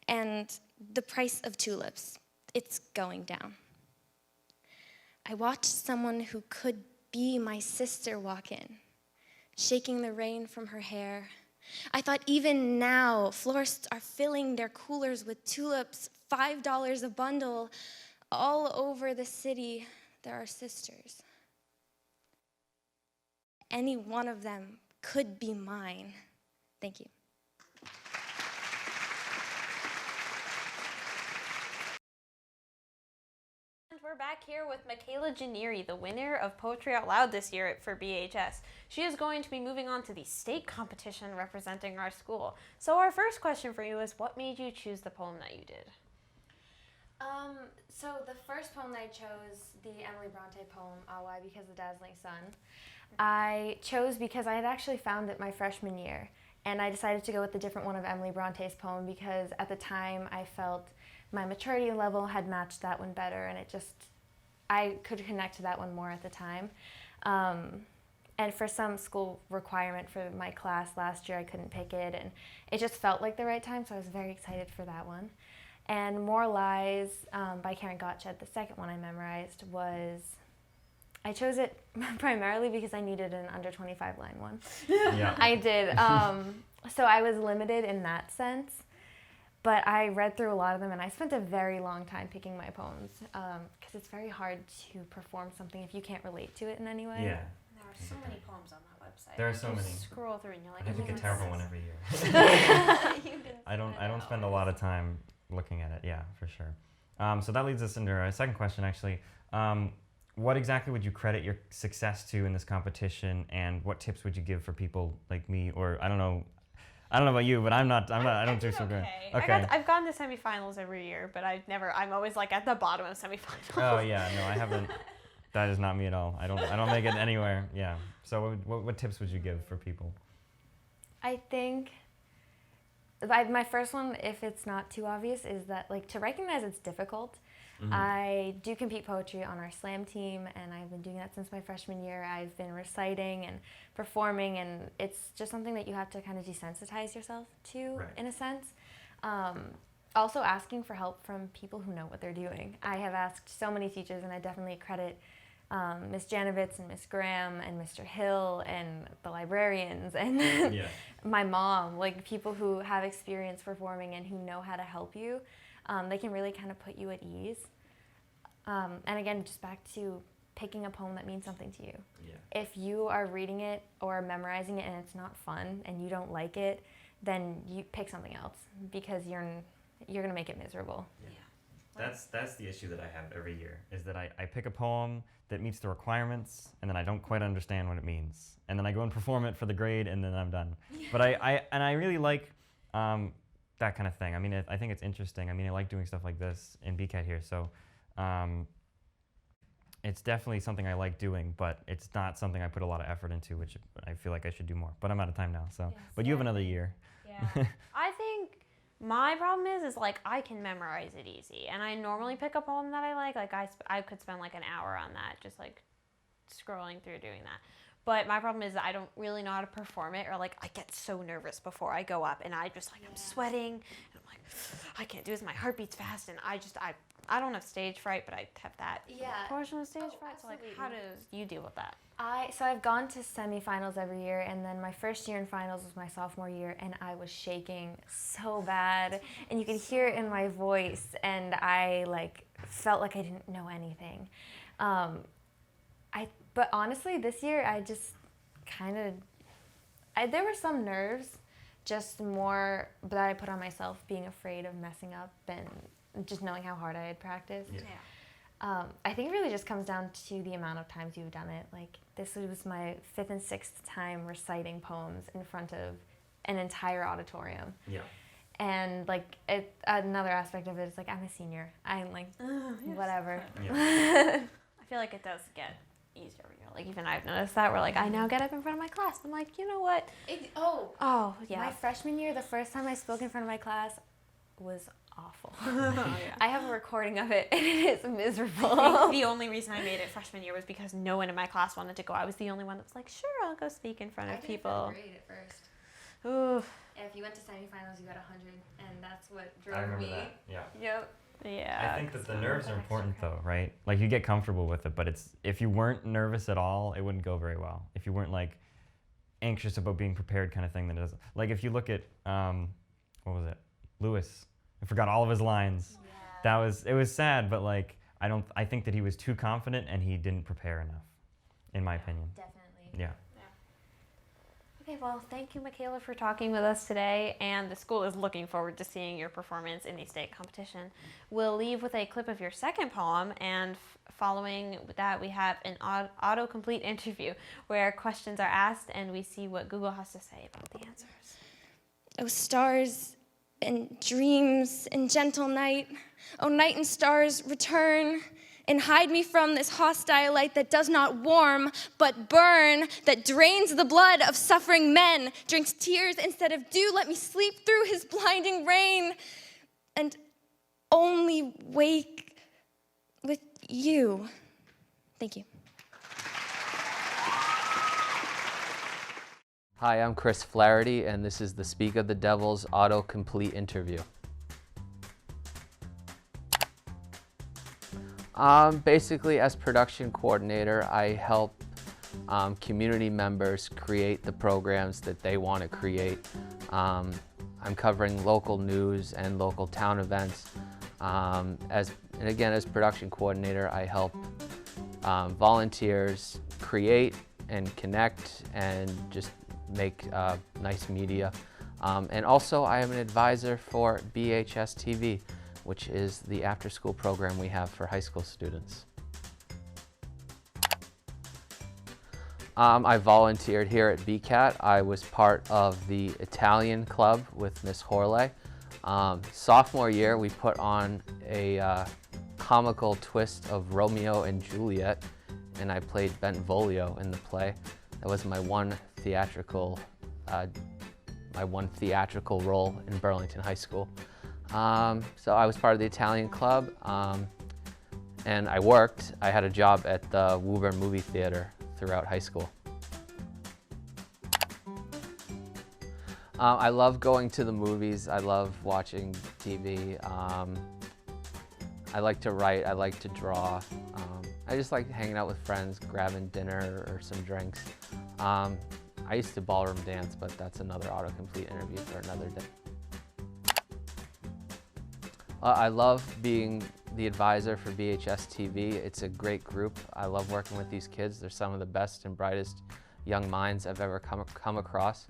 [SPEAKER 20] and the price of tulips. It's going down. I watched someone who could be my sister walk in, shaking the rain from her hair. I thought even now, florists are filling their coolers with tulips, $5 a bundle. All over the city, there are sisters. Any one of them could be mine. Thank you.
[SPEAKER 4] We're back here with Mikala Gnerre, the winner of Poetry Out Loud this year for BHS. She is going to be moving on to the state competition representing our school. So our first question for you is, what made you choose the poem that you did?
[SPEAKER 20] So the first poem that I chose, the Emily Bronte poem, Why Because the Dazzling Sun, I chose because I had actually found it my freshman year. And I decided to go with a different one of Emily Bronte's poem because at the time I felt my maturity level had matched that one better, and I could connect to that one more at the time. And for some school requirement for my class last year, I couldn't pick it, and it just felt like the right time, so I was very excited for that one. And More Lies by Karen Gottsched, the second one I memorized, I chose it primarily because I needed an under 25 line one.
[SPEAKER 1] Yeah.
[SPEAKER 4] I did. So I was limited in that sense. But I read through a lot of them, and I spent a very long time picking my poems because it's very hard to perform something if you can't relate to it in any way.
[SPEAKER 1] Yeah.
[SPEAKER 4] There are so many poems on that website.
[SPEAKER 1] There are so many.
[SPEAKER 4] Scroll through and you're like,
[SPEAKER 1] I pick a terrible one every year.
[SPEAKER 4] You can
[SPEAKER 1] I don't spend a lot of time looking at it. Yeah, for sure. So that leads us into our second question, actually. What exactly would you credit your success to in this competition, and what tips would you give for people like me, or I don't know about you, but I don't do so good.
[SPEAKER 4] Okay. I've gone to semifinals every year, but I'm always like at the bottom of semifinals.
[SPEAKER 1] Oh yeah, no, I haven't. That is not me at all. I don't make it anywhere. Yeah. So what tips would you give for people?
[SPEAKER 21] I think my first one, if it's not too obvious, is that like to recognize it's difficult. I do compete poetry on our slam team, and I've been doing that since my freshman year. I've been reciting and performing, and it's just something that you have to kind of desensitize yourself to, in a sense. Also asking for help from people who know what they're doing. I have asked so many teachers, and I definitely credit Miss Janovitz and Miss Graham and Mr. Hill and the librarians and my mom, like people who have experience performing and who know how to help you. They can really kind of put you at ease. And again, just back to picking a poem that means something to you. If you are reading it or memorizing it and it's not fun and you don't like it, then you pick something else because you're gonna make it miserable.
[SPEAKER 1] That's the issue that I have every year, is that I pick a poem that meets the requirements and then I don't quite understand what it means. And then I go and perform it for the grade and then I'm done. But I really like that kind of thing. I mean, I think it's interesting. I mean, I like doing stuff like this in BCAT here, so it's definitely something I like doing, but it's not something I put a lot of effort into, which I feel like I should do more. But I'm out of time now, so.
[SPEAKER 4] Yes,
[SPEAKER 1] but you have another year.
[SPEAKER 4] Yeah. I think my problem is like I can memorize it easy, and I normally pick a poem that I like. Like I could spend like an hour on that, just like scrolling through doing that. But my problem is that I don't really know how to perform it, or like I get so nervous before I go up, and I just like I'm sweating, and I'm like I can't do this. My heart beats fast, and I don't have stage fright, but I have that portion of stage fright. So like, how do you deal with that?
[SPEAKER 21] So I've gone to semifinals every year, and then my first year in finals was my sophomore year, and I was shaking so bad, and you could hear it in my voice, and I like felt like I didn't know anything. But honestly, this year I just kind of, there were some nerves, just more that I put on myself, being afraid of messing up and just knowing how hard I had practiced. I think it really just comes down to the amount of times you've done it. Like this was my 5th and 6th time reciting poems in front of an entire auditorium. And like another aspect of it is like I'm a senior. I'm like whatever.
[SPEAKER 4] I feel like it does get easier. Like even I've noticed that where like I now get up in front of my class. I'm like, you know what?
[SPEAKER 21] My freshman year, the first time I spoke in front of my class was awful. I have a recording of it, and it is miserable.
[SPEAKER 4] I think the only reason I made it freshman year was because no one in my class wanted to go. I was the only one that was like, sure, I'll go speak in front of people.
[SPEAKER 21] I did great at first.
[SPEAKER 4] Ooh.
[SPEAKER 21] If you went to semifinals, you got 100, and that's what drove
[SPEAKER 1] I remember
[SPEAKER 21] me.
[SPEAKER 1] that. Yeah.
[SPEAKER 21] Yep.
[SPEAKER 4] Yeah.
[SPEAKER 1] I think that the nerves are important though, right? Like you get comfortable with it, but if you weren't nervous at all, it wouldn't go very well. If you weren't like anxious about being prepared kind of thing, then it doesn't. Like if you look at, what was it? Lewis. I forgot all of his lines. It was sad, but like I think that he was too confident and he didn't prepare enough, in my opinion.
[SPEAKER 21] Definitely.
[SPEAKER 1] Yeah.
[SPEAKER 4] Okay, well, thank you, Mikala, for talking with us today, and the school is looking forward to seeing your performance in the state competition. We'll leave with a clip of your second poem, and following that, we have an autocomplete interview where questions are asked and we see what Google has to say about the answers.
[SPEAKER 20] Oh, stars and dreams and gentle night, oh, night and stars, return and hide me from this hostile light that does not warm but burn, that drains the blood of suffering men, drinks tears instead of dew. Let me sleep through his blinding rain and only wake with you. Thank you.
[SPEAKER 22] Hi, I'm Chris Flaherty, and this is the Speak of the Devil's Autocomplete interview. Basically, as production coordinator, I help community members create the programs that they want to create. I'm covering local news and local town events. And again, as production coordinator, I help volunteers create and connect and just make nice media. And also, I am an advisor for BHS TV, which is the after-school program we have for high school students. I volunteered here at BCAT. I was part of the Italian club with Miss Horley. Sophomore year, we put on a comical twist of Romeo and Juliet, and I played Benvolio in the play. That was my one theatrical my one theatrical role in Burlington High School. So I was part of the Italian club, and I had a job at the Woburn Movie Theater throughout high school. I love going to the movies. I love watching TV. I like to write. I like to draw. I just like hanging out with friends, grabbing dinner or some drinks. I used to ballroom dance, but that's another autocomplete interview for another day. I love being the advisor for BHS TV. It's a great group. I love working with these kids. They're some of the best and brightest young minds I've ever come across.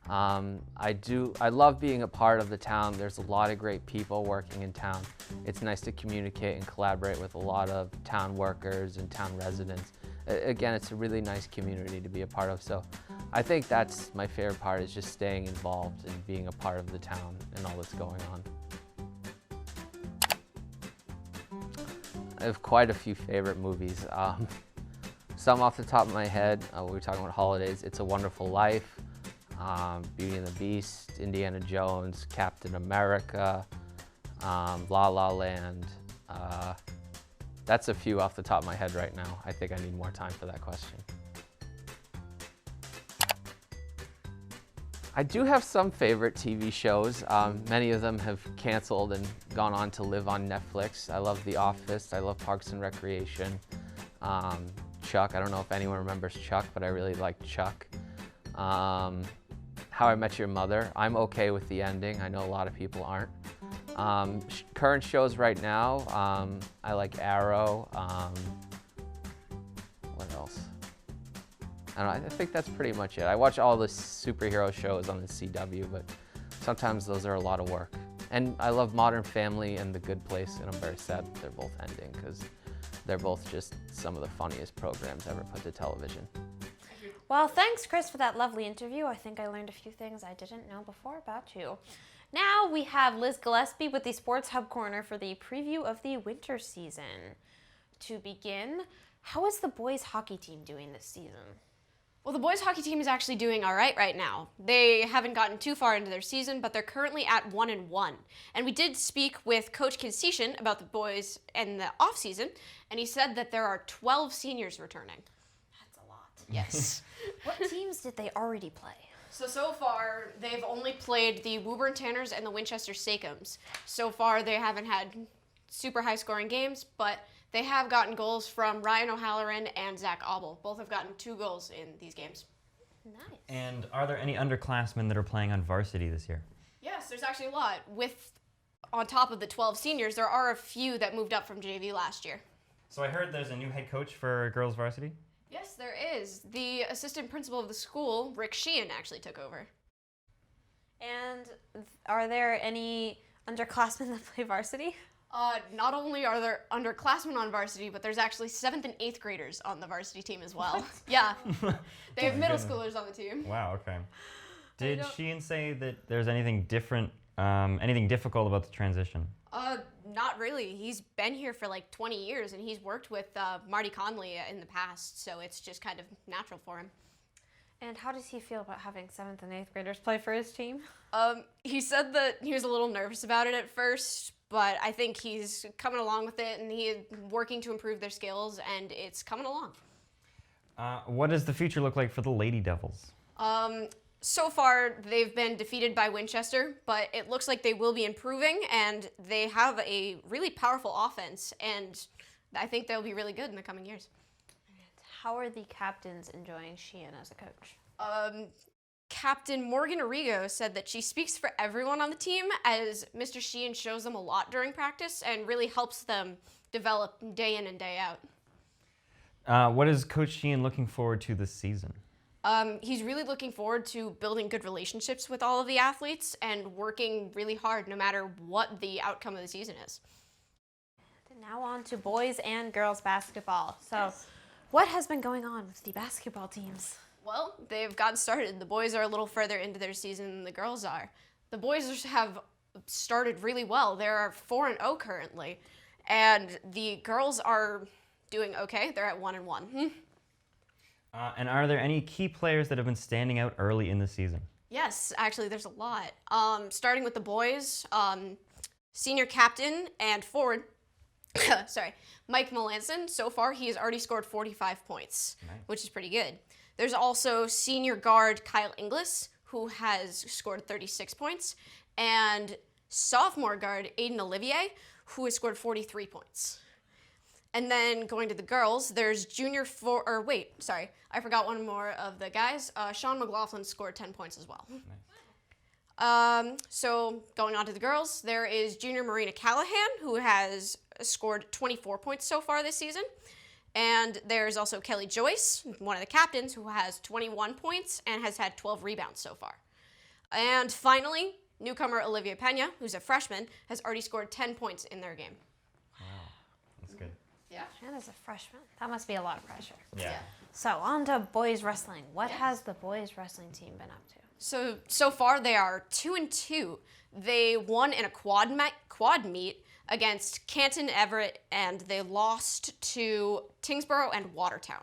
[SPEAKER 22] I love being a part of the town. There's a lot of great people working in town. It's nice to communicate and collaborate with a lot of town workers and town residents. Again, it's a really nice community to be a part of. So I think that's my favorite part, is just staying involved and being a part of the town and all that's going on. I have quite a few favorite movies. Some off the top of my head, we were talking about holidays, It's a Wonderful Life, Beauty and the Beast, Indiana Jones, Captain America, La La Land. That's a few off the top of my head right now. I think I need more time for that question. I do have some favorite TV shows. Many of them have canceled and gone on to live on Netflix. I love The Office. I love Parks and Recreation. Chuck, I don't know if anyone remembers Chuck, but I really like Chuck. How I Met Your Mother. I'm okay with the ending. I know a lot of people aren't. Current shows right now, I like Arrow. What else? I don't know, I think that's pretty much it. I watch all the superhero shows on the CW, but sometimes those are a lot of work. And I love Modern Family and The Good Place, and I'm very sad that they're both ending, because they're both just some of the funniest programs ever put to television.
[SPEAKER 4] Well, thanks, Chris, for that lovely interview. I think I learned a few things I didn't know before about you. Now we have Liz Gillespie with the Sports Hub Corner for the preview of the winter season. To begin, how is the boys hockey team doing this season?
[SPEAKER 2] Well, the boys hockey team is actually doing all right now. They haven't gotten too far into their season, but they're currently at 1-1. And we did speak with Coach Conceition about the boys in the off season, and he said that there are 12 seniors returning.
[SPEAKER 4] That's a lot.
[SPEAKER 2] Yes.
[SPEAKER 4] What teams did they already play?
[SPEAKER 2] So far, they've only played the Woburn Tanners and the Winchester Sakums. So far, they haven't had super high-scoring games, but they have gotten goals from Ryan O'Halloran and Zach Obel. Both have gotten 2 goals in these games.
[SPEAKER 4] Nice.
[SPEAKER 1] And are there any underclassmen that are playing on varsity this year?
[SPEAKER 2] Yes, there's actually a lot. On top of the 12 seniors, there are a few that moved up from JV last year.
[SPEAKER 1] So I heard there's a new head coach for girls varsity?
[SPEAKER 2] Yes, there is. The assistant principal of the school, Rick Sheehan, actually took over.
[SPEAKER 4] And are there any underclassmen that play varsity?
[SPEAKER 2] Not only are there underclassmen on varsity, but there's actually 7th and 8th graders on the varsity team as well.
[SPEAKER 4] What?
[SPEAKER 2] Yeah. They have middle schoolers on the team.
[SPEAKER 1] Wow, okay. Did Sheehan say that there's anything different, anything difficult about the transition?
[SPEAKER 2] Not really. He's been here for like 20 years, and he's worked with Marty Conley in the past, so it's just kind of natural for him.
[SPEAKER 4] And how does he feel about having 7th and 8th graders play for his team?
[SPEAKER 2] He said that he was a little nervous about it at first, but I think he's coming along with it, and he's working to improve their skills, and it's coming along.
[SPEAKER 1] What does the future look like for the Lady Devils?
[SPEAKER 2] So far, they've been defeated by Winchester, but it looks like they will be improving, and they have a really powerful offense, and I think they'll be really good in the coming years.
[SPEAKER 4] How are the captains enjoying Sheehan as a coach?
[SPEAKER 2] Captain Morgan Arrigo said that she speaks for everyone on the team, as Mr. Sheehan shows them a lot during practice and really helps them develop day in and day out.
[SPEAKER 1] What is Coach Sheehan looking forward to this season?
[SPEAKER 2] He's really looking forward to building good relationships with all of the athletes and working really hard no matter what the outcome of the season is.
[SPEAKER 4] Now on to boys and girls basketball. So, what has been going on with the basketball teams?
[SPEAKER 2] Well, they've gotten started. The boys are a little further into their season than the girls are. The boys have started really well. They're 4-0 currently, and the girls are doing okay. They're at 1-1.
[SPEAKER 1] And are there any key players that have been standing out early in the season?
[SPEAKER 2] Yes, actually, there's a lot. Starting with the boys, senior captain and forward, Mike Melanson. So far, he has already scored 45 points, which is pretty good. There's also senior guard Kyle Inglis, who has scored 36 points, and sophomore guard Aiden Olivier, who has scored 43 points. And then going to the girls, there's I forgot one more of the guys. Sean McLaughlin scored 10 points as well. So going on to the girls, there is junior Marina Callahan, who has scored 24 points so far this season. And there's also Kelly Joyce, one of the captains, who has 21 points and has had 12 rebounds so far. And finally, newcomer Olivia Pena, who's a freshman, has already scored 10 points in their game.
[SPEAKER 1] Wow, that's good.
[SPEAKER 2] Yeah.
[SPEAKER 4] And as a freshman, that must be a lot of pressure.
[SPEAKER 1] Yeah.
[SPEAKER 4] So on to boys wrestling. What has the boys wrestling team been up to?
[SPEAKER 2] So far they are 2-2. They won in a quad meet against Canton Everett, and they lost to Tingsboro and Watertown.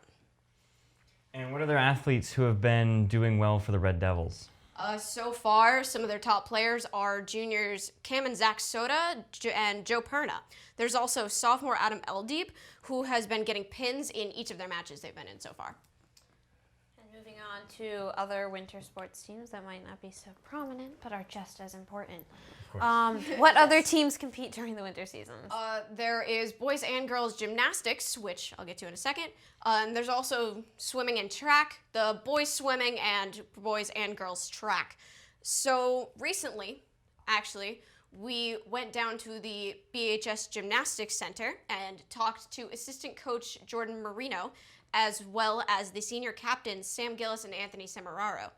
[SPEAKER 1] And what are their athletes who have been doing well for the Red Devils?
[SPEAKER 2] So far, some of their top players are juniors Cam and Zach Soda and Joe Perna. There's also sophomore Adam Eldeep, who has been getting pins in each of their matches they've been in so far.
[SPEAKER 4] And moving on to other winter sports teams that might not be so prominent, but are just as important. What other teams compete during the winter seasons?
[SPEAKER 2] There is boys and girls gymnastics, which I'll get to in a second. And there's also swimming and track, the boys swimming and boys and girls track. So recently, actually, we went down to the BHS Gymnastics Center and talked to assistant coach Jordan Marino, as well as the senior captains Sam Gillis and Anthony Semeraro.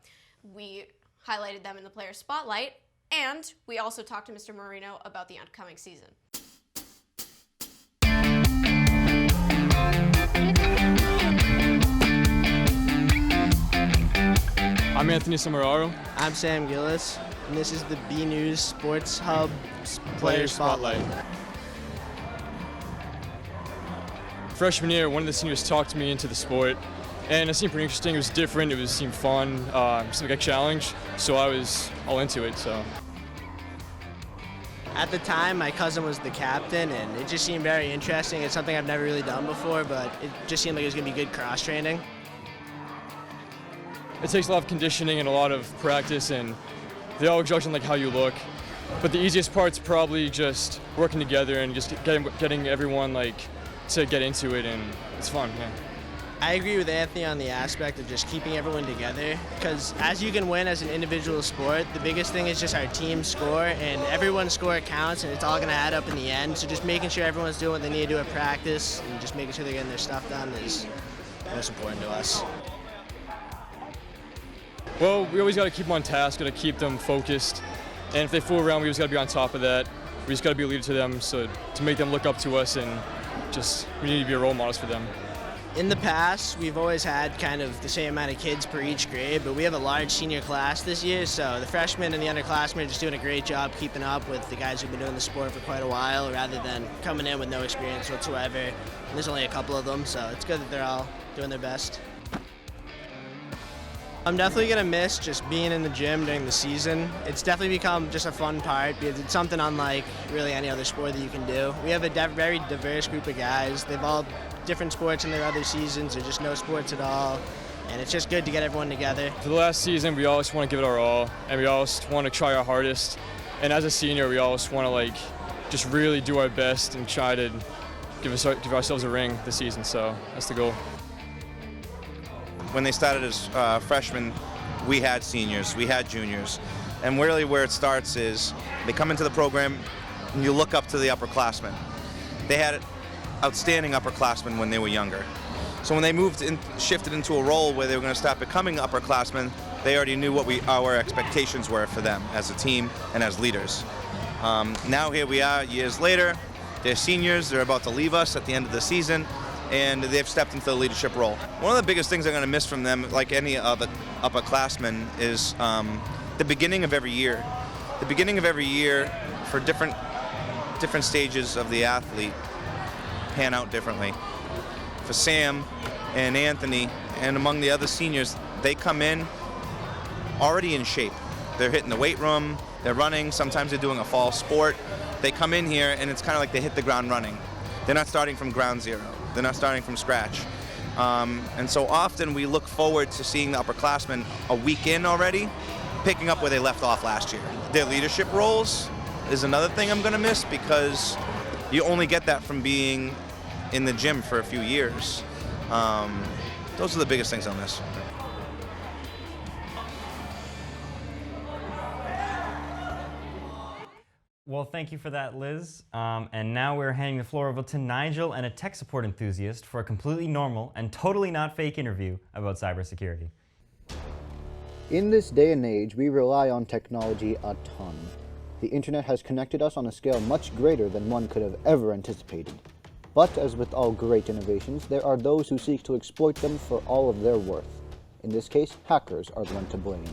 [SPEAKER 2] We highlighted them in the player spotlight, and we also talked to Mr. Marino about the upcoming season.
[SPEAKER 3] I'm Anthony Semeraro.
[SPEAKER 9] I'm Sam Gillis, and this is the BNEWS Sports Hub Player Spotlight.
[SPEAKER 3] Freshman year, one of the seniors talked me into the sport, and it seemed pretty interesting. It was different. It seemed fun. It seemed like a challenge, so I was all into it. So.
[SPEAKER 9] At the time, my cousin was the captain, and it just seemed very interesting. It's something I've never really done before, but it just seemed like it was going to be good cross-training.
[SPEAKER 3] It takes a lot of conditioning and a lot of practice, and they all judge on like how you look. But the easiest part's probably just working together and just getting everyone like to get into it, and it's fun. Yeah.
[SPEAKER 9] I agree with Anthony on the aspect of just keeping everyone together, because as you can win as an individual sport, the biggest thing is just our team score, and everyone's score counts, and it's all going to add up in the end. So just making sure everyone's doing what they need to do at practice and just making sure they're getting their stuff done is most important to us.
[SPEAKER 3] Well, we always got to keep them on task, got to keep them focused, and if they fool around, we always got to be on top of that. We just got to be a leader to them, so to make them look up to us, and just we need to be role models for them.
[SPEAKER 9] In the past, we've always had kind of the same amount of kids per each grade, but we have a large senior class this year, so the freshmen and the underclassmen are just doing a great job keeping up with the guys who've been doing the sport for quite a while, rather than coming in with no experience whatsoever. And there's only a couple of them, so it's good that they're all doing their best. I'm definitely going to miss just being in the gym during the season. It's definitely become just a fun part because it's something unlike really any other sport that you can do. We have a very diverse group of guys. They've all different sports in their other seasons or just no sports at all. And it's just good to get everyone together.
[SPEAKER 3] For the last season, we always want to give it our all, and we always want to try our hardest. And as a senior, we always want to just really do our best and try to give ourselves a ring this season. So that's the goal.
[SPEAKER 23] When they started as freshmen, we had seniors, we had juniors. And really where it starts is they come into the program and you look up to the upperclassmen. They had outstanding upperclassmen when they were younger. So when they shifted into a role where they were going to start becoming upperclassmen, they already knew what our expectations were for them as a team and as leaders. Now here we are years later, they're seniors, they're about to leave us at the end of the season, and they've stepped into the leadership role. One of the biggest things I'm going to miss from them, like any other upperclassmen, is the beginning of every year. The beginning of every year for different stages of the athlete pan out differently. For Sam and Anthony and among the other seniors, they come in already in shape. They're hitting the weight room, they're running, sometimes they're doing a fall sport. They come in here and it's kind of like they hit the ground running. They're not starting from ground zero. They're not starting from scratch. And so often we look forward to seeing the upperclassmen a week in already, picking up where they left off last year. Their leadership roles is another thing I'm gonna miss because you only get that from being in the gym for a few years. Those are the biggest things I'll miss.
[SPEAKER 1] Well, thank you for that, Liz. And now we're handing the floor over to Nigel and a tech support enthusiast for a completely normal and totally not fake interview about cybersecurity.
[SPEAKER 7] In this day and age, we rely on technology a ton. The internet has connected us on a scale much greater than one could have ever anticipated. But as with all great innovations, there are those who seek to exploit them for all of their worth. In this case, hackers are the one to blame.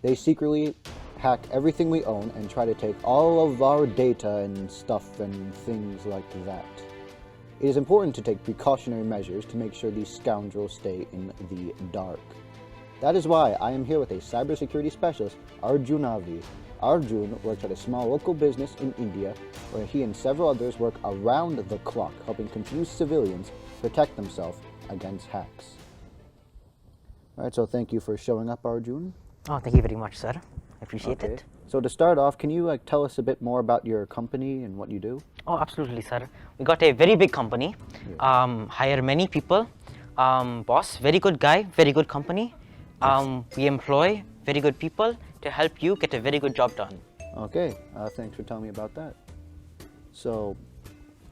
[SPEAKER 7] They secretly hack everything we own and try to take all of our data and stuff and things like that. It is important to take precautionary measures to make sure these scoundrels stay in the dark. That is why I am here with a cybersecurity specialist, Arjun Avi. Arjun works at a small local business in India where he and several others work around the clock helping confused civilians protect themselves against hacks. Alright, so thank you for showing up, Arjun.
[SPEAKER 8] Oh, thank you very much, sir. I appreciate it.
[SPEAKER 7] So to start off, can you tell us a bit more about your company and what you do?
[SPEAKER 8] Oh, absolutely, sir. We got a very big company, hire many people. Boss, very good guy, very good company. We employ very good people to help you get a very good job done.
[SPEAKER 7] Okay, thanks for telling me about that. So,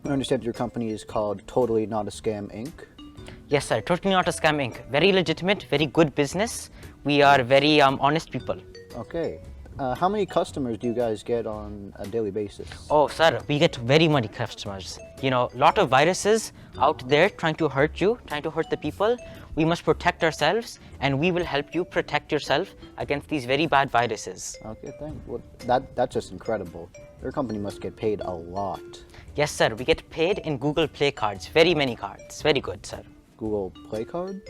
[SPEAKER 7] I understand your company is called Totally Not a Scam Inc.
[SPEAKER 8] Yes, sir. Totally Not a Scam Inc. Very legitimate, very good business. We are very honest people.
[SPEAKER 7] Okay. How many customers do you guys get on a daily basis?
[SPEAKER 8] Oh, sir, we get very many customers. You know, lot of viruses out there trying to hurt you, trying to hurt the people. We must protect ourselves, and we will help you protect yourself against these very bad viruses.
[SPEAKER 7] Okay, thanks. Well, that's just incredible. Your company must get paid a lot.
[SPEAKER 8] Yes, sir. We get paid in Google Play cards. Very many cards. Very good, sir.
[SPEAKER 7] Google Play cards?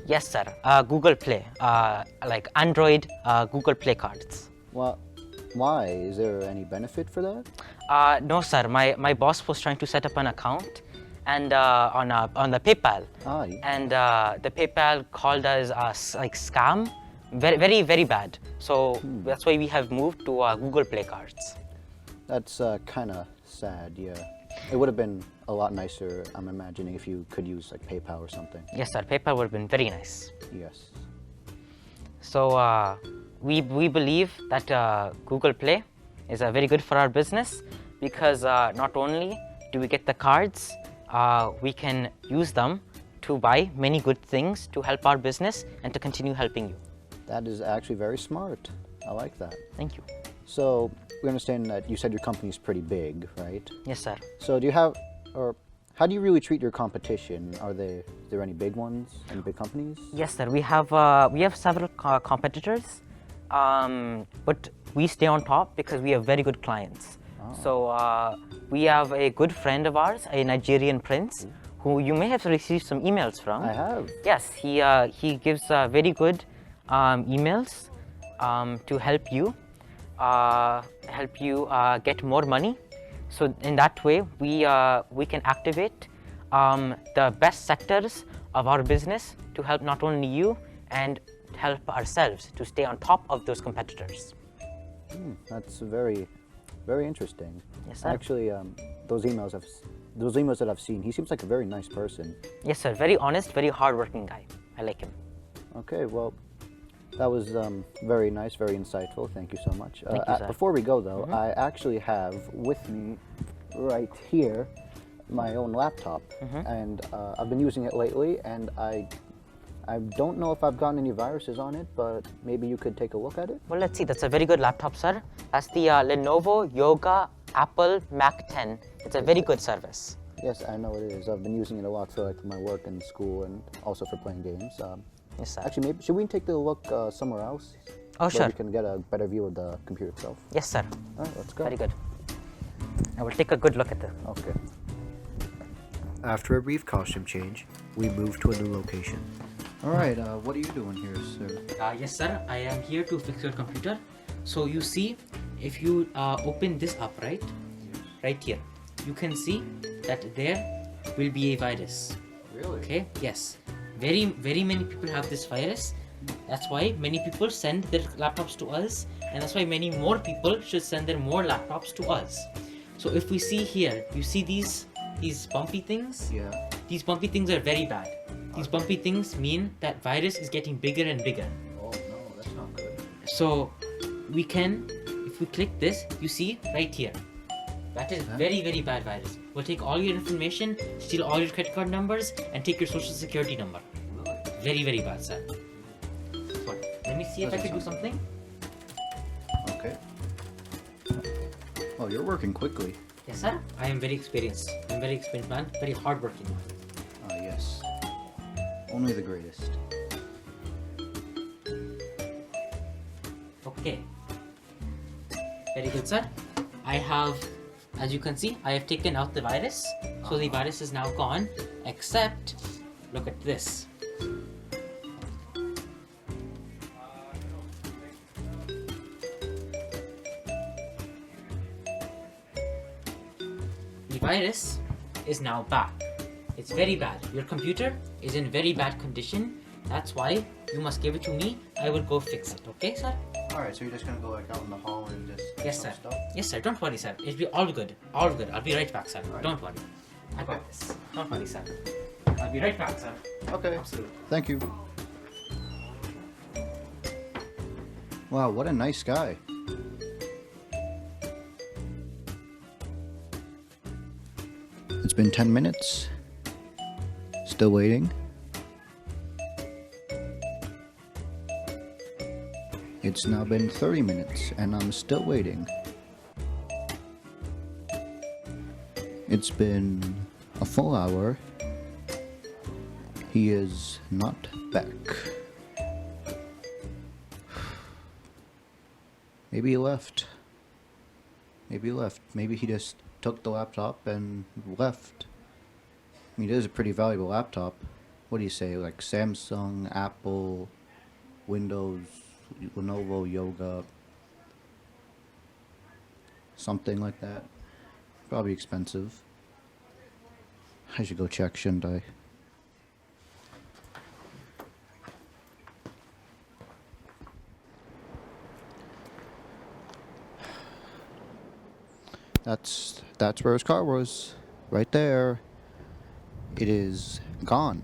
[SPEAKER 8] Yes, sir. Google Play, like Android Google Play cards.
[SPEAKER 7] Well, why? Is there any benefit for that?
[SPEAKER 8] No, sir. My boss was trying to set up an account, and on the PayPal, and the PayPal called us like scam, very very bad. So that's why we have moved to Google Play cards.
[SPEAKER 7] That's kind of sad. Yeah, it would have been a lot nicer, I'm imagining, if you could use like PayPal or something.
[SPEAKER 8] Yes, sir. PayPal would have been very nice.
[SPEAKER 7] Yes.
[SPEAKER 8] So we believe that Google Play is very good for our business because not only do we get the cards, we can use them to buy many good things to help our business and to continue helping you.
[SPEAKER 7] That is actually very smart. I like that.
[SPEAKER 8] Thank you.
[SPEAKER 7] So we understand that you said your company is pretty big, right?
[SPEAKER 8] Yes, sir.
[SPEAKER 7] So do you have, or how do you really treat your competition? Are there any big ones, any big companies?
[SPEAKER 8] Yes, sir. We have several competitors, but we stay on top because we have very good clients. Oh. So we have a good friend of ours, a Nigerian prince, who you may have received some emails from.
[SPEAKER 7] I have.
[SPEAKER 8] Yes, he gives very good emails to help you get more money. So in that way, we can activate the best sectors of our business to help not only you and help ourselves to stay on top of those competitors.
[SPEAKER 7] That's very, very interesting.
[SPEAKER 8] Yes, sir.
[SPEAKER 7] Actually, those emails that I've seen, he seems like a very nice person.
[SPEAKER 8] Yes, sir. Very honest, very hardworking guy. I like him.
[SPEAKER 7] Okay, well, that was very nice, very insightful. Thank you so much.
[SPEAKER 8] Thank you, sir.
[SPEAKER 7] Before we go, though, I actually have with me right here my own laptop, and I've been using it lately, and I don't know if I've gotten any viruses on it, but maybe you could take a look at it.
[SPEAKER 8] Well, let's see. That's a very good laptop, sir. That's the Lenovo Yoga Apple Mac 10. It's a very good service.
[SPEAKER 7] Yes, I know it is. I've been using it a lot for like my work and school, and also for playing games.
[SPEAKER 8] Yes, sir.
[SPEAKER 7] Actually, maybe should we take a look somewhere else?
[SPEAKER 8] Oh, sure.
[SPEAKER 7] Where we can get a better view of the computer itself.
[SPEAKER 8] Yes, sir.
[SPEAKER 7] All right, let's go.
[SPEAKER 8] Very good. I will take a good look at it.
[SPEAKER 7] Okay. After a brief costume change, we moved to a new location. All right, what are you doing here, sir?
[SPEAKER 8] Yes, sir. I am here to fix your computer. So you see, if you open this up, right here, you can see that there will be a virus.
[SPEAKER 7] Really?
[SPEAKER 8] Okay. Yes. Very many people have this virus. That's why many people send their laptops to us, and that's why many more people should send their more laptops to us. So if we see here, you see these bumpy things?
[SPEAKER 7] Yeah.
[SPEAKER 8] These bumpy things are very bad. These bumpy things mean that virus is getting bigger and bigger.
[SPEAKER 7] Oh no, that's not good.
[SPEAKER 8] So we can, if we click this, you see right here. That is very bad virus. We'll take all your information, steal all your credit card numbers, and take your social security number. Very bad, sir. So, let me see if I can do something.
[SPEAKER 7] Okay. Oh, you're working quickly.
[SPEAKER 8] Yes, sir. I am very experienced. I'm very experienced man. Very hardworking man.
[SPEAKER 7] Ah, yes. Only the greatest.
[SPEAKER 8] Okay. Very good, sir. I have, as you can see, I have taken out the virus. So the virus is now gone, except, look at this. The virus is now back. It's very bad. Your computer is in very bad condition. That's why you must give it to me. I will go fix it. Okay, sir?
[SPEAKER 7] Alright, so you're just gonna go like out in the hall and just
[SPEAKER 8] Yes,
[SPEAKER 7] some
[SPEAKER 8] sir.
[SPEAKER 7] stuff?
[SPEAKER 8] Yes, sir. Don't worry, sir. It'll be all good. All good. I'll be right back, sir.
[SPEAKER 7] Right.
[SPEAKER 8] Don't worry. I got this. Don't worry, sir. I'll be right back, sir.
[SPEAKER 7] Okay.
[SPEAKER 8] Absolutely.
[SPEAKER 7] Thank you. Wow, what a nice guy. It's been 10 minutes. Still waiting. It's now been 30 minutes and I'm still waiting. It's been a full hour. He is not back. Maybe he left. Maybe he left. Maybe he just took the laptop and left. I mean, it is a pretty valuable laptop. What do you say? Like Samsung, Apple, Windows, Lenovo, Yoga. Something like that. Probably expensive. I should go check, shouldn't I? That's where his car was. Right there. It is gone.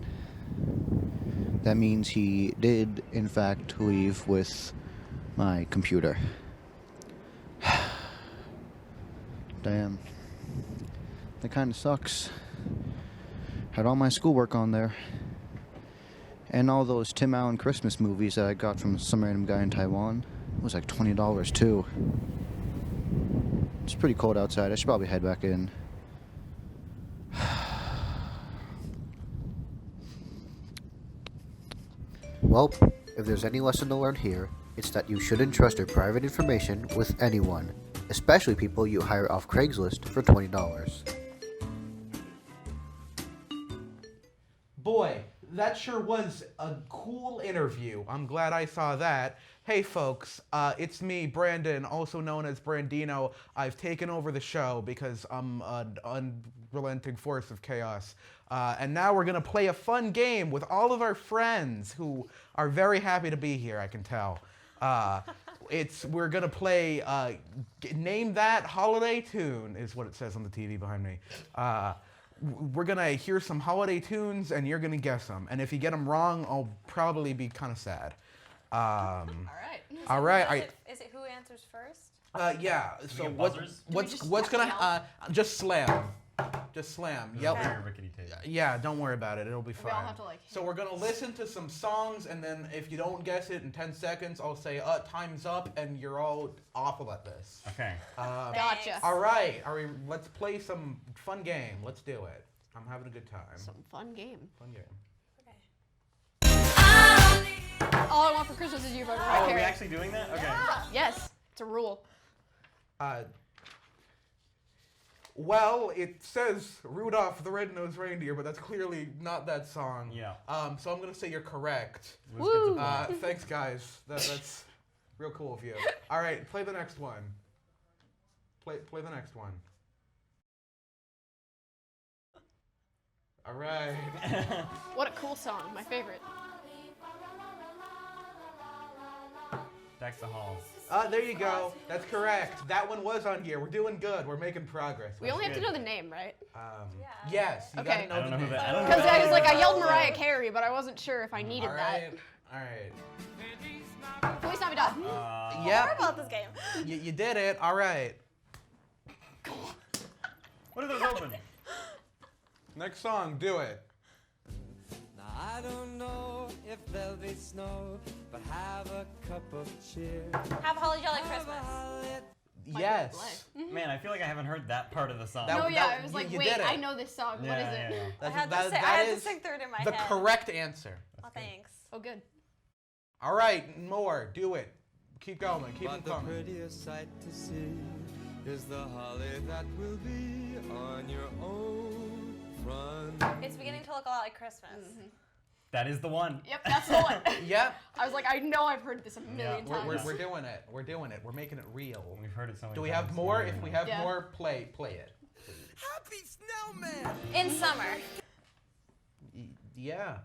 [SPEAKER 7] That means he did, in fact, leave with my computer. Damn. That kind of sucks. Had all my schoolwork on there. And all those Tim Allen Christmas movies that I got from some random guy in Taiwan. It was like $20 too. It's pretty cold outside. I should probably head back in. Well, if there's any lesson to learn here, it's that you shouldn't trust your private information with anyone, especially people you hire off Craigslist for $20.
[SPEAKER 5] Boy, that sure was a cool interview. I'm glad I saw that. Hey folks, it's me, Brandon, also known as Brandino. I've taken over the show because I'm an unrelenting force of chaos. And now we're gonna play a fun game with all of our friends who are very happy to be here, I can tell. We're gonna play Name That Holiday Tune is what it says on the TV behind me. We're gonna hear some holiday tunes and you're gonna guess them. And if you get them wrong, I'll probably be kind of sad.
[SPEAKER 4] All
[SPEAKER 5] All right.
[SPEAKER 4] Is it who answers first?
[SPEAKER 5] Yeah. So what's gonna just slam. Just slam. Yep. Yeah, don't worry about it. It'll be fine.
[SPEAKER 4] We all have to
[SPEAKER 5] So we're gonna listen to some songs, and then if you don't guess it in 10 seconds, I'll say, "Time's up," and you're all awful at this.
[SPEAKER 1] Okay.
[SPEAKER 2] Gotcha.
[SPEAKER 5] All right. Let's play some fun game. Let's do it. I'm having a good time.
[SPEAKER 2] Some fun game.
[SPEAKER 5] Fun game.
[SPEAKER 2] All I want for Christmas is you, but right
[SPEAKER 1] Are
[SPEAKER 2] here.
[SPEAKER 1] we actually doing that? Okay.
[SPEAKER 2] Yes, it's a rule.
[SPEAKER 5] Well, it says Rudolph the Red-Nosed Reindeer, but that's clearly not that song.
[SPEAKER 1] Yeah.
[SPEAKER 5] So I'm gonna say you're correct.
[SPEAKER 1] Woo!
[SPEAKER 5] Thanks, guys. That's real cool of you. All right, play the next one. Play the next one. All right.
[SPEAKER 2] What a cool song. My favorite.
[SPEAKER 1] Dex the Halls.
[SPEAKER 5] There you go. That's correct. That one was on here. We're doing good. We're making progress.
[SPEAKER 2] We only have to know the name, right?
[SPEAKER 5] Yes. You
[SPEAKER 2] Okay.
[SPEAKER 5] gotta know the name.
[SPEAKER 2] Because I was like, I yelled Mariah Carey, but I wasn't sure if I needed
[SPEAKER 5] All right.
[SPEAKER 2] Feliz Navidad.
[SPEAKER 5] Yep.
[SPEAKER 21] Sorry about this game.
[SPEAKER 5] You did it. All right.
[SPEAKER 1] What are those open?
[SPEAKER 5] Next song. Do it.
[SPEAKER 6] I don't know if there'll be snow, but have a cup of cheer.
[SPEAKER 21] Have a holly jolly Christmas.
[SPEAKER 5] Yes.
[SPEAKER 1] Man, I feel like I haven't heard that part of the song.
[SPEAKER 2] No, yeah, I was like,
[SPEAKER 5] you
[SPEAKER 2] wait,
[SPEAKER 5] did it.
[SPEAKER 2] I know this song. What is it?
[SPEAKER 5] That's,
[SPEAKER 21] I had
[SPEAKER 5] that
[SPEAKER 21] to
[SPEAKER 5] is
[SPEAKER 21] sing through it in my
[SPEAKER 5] the
[SPEAKER 21] head.
[SPEAKER 5] correct answer.
[SPEAKER 21] Oh, thanks.
[SPEAKER 2] Oh, good.
[SPEAKER 5] All right, more. Do it. Keep going. Keep them
[SPEAKER 6] But the
[SPEAKER 5] coming.
[SPEAKER 6] prettiest sight to see is the holly that will be on your own front.
[SPEAKER 21] It's beginning to look a lot like Christmas.
[SPEAKER 1] That is the one.
[SPEAKER 2] Yep, that's the one.
[SPEAKER 5] Yep.
[SPEAKER 2] I was like, I know I've heard this a million times.
[SPEAKER 5] We're doing it. We're doing it. We're making it real.
[SPEAKER 1] We've heard it so many times.
[SPEAKER 5] Do we have more? If we have
[SPEAKER 2] Yeah.
[SPEAKER 5] more, play it.
[SPEAKER 6] Happy Snowman!
[SPEAKER 21] In summer.
[SPEAKER 5] Yeah.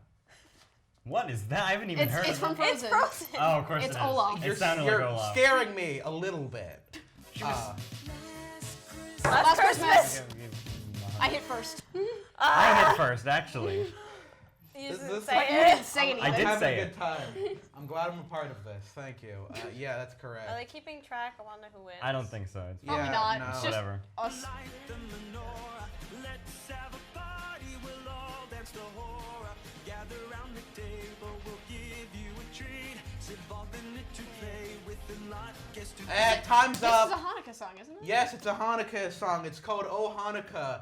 [SPEAKER 1] What is that? I haven't even heard
[SPEAKER 2] It's
[SPEAKER 1] of
[SPEAKER 2] from
[SPEAKER 1] it.
[SPEAKER 2] Frozen.
[SPEAKER 21] It's Frozen.
[SPEAKER 1] Oh, of course
[SPEAKER 2] It's
[SPEAKER 1] it is.
[SPEAKER 2] Olaf.
[SPEAKER 1] It sounded like
[SPEAKER 5] You're
[SPEAKER 1] Olaf.
[SPEAKER 5] scaring me a little bit.
[SPEAKER 2] Last Christmas.
[SPEAKER 1] Okay,
[SPEAKER 2] I hit first.
[SPEAKER 1] I hit first, actually.
[SPEAKER 21] You
[SPEAKER 5] This-
[SPEAKER 21] didn't
[SPEAKER 5] this-
[SPEAKER 21] say
[SPEAKER 2] You
[SPEAKER 21] it.
[SPEAKER 2] didn't say anything.
[SPEAKER 1] I did
[SPEAKER 5] having
[SPEAKER 1] say
[SPEAKER 5] a
[SPEAKER 1] it.
[SPEAKER 5] good time. I'm glad I'm a part of this. Thank you. Yeah, that's correct.
[SPEAKER 21] Are they keeping track? I want to know who wins.
[SPEAKER 1] I don't think so. It's
[SPEAKER 2] Probably
[SPEAKER 5] Yeah,
[SPEAKER 2] not.
[SPEAKER 5] no.
[SPEAKER 2] It's just
[SPEAKER 1] whatever.
[SPEAKER 2] us.
[SPEAKER 6] Let's have a party, we'll all dance the horror. Gather round the table, we'll give you a treat. Sit involved in it to play with and not guess to
[SPEAKER 5] Time's
[SPEAKER 2] This
[SPEAKER 5] up.
[SPEAKER 2] is a Hanukkah song, isn't it?
[SPEAKER 5] Yes, it's a Hanukkah song. It's called Oh Hanukkah.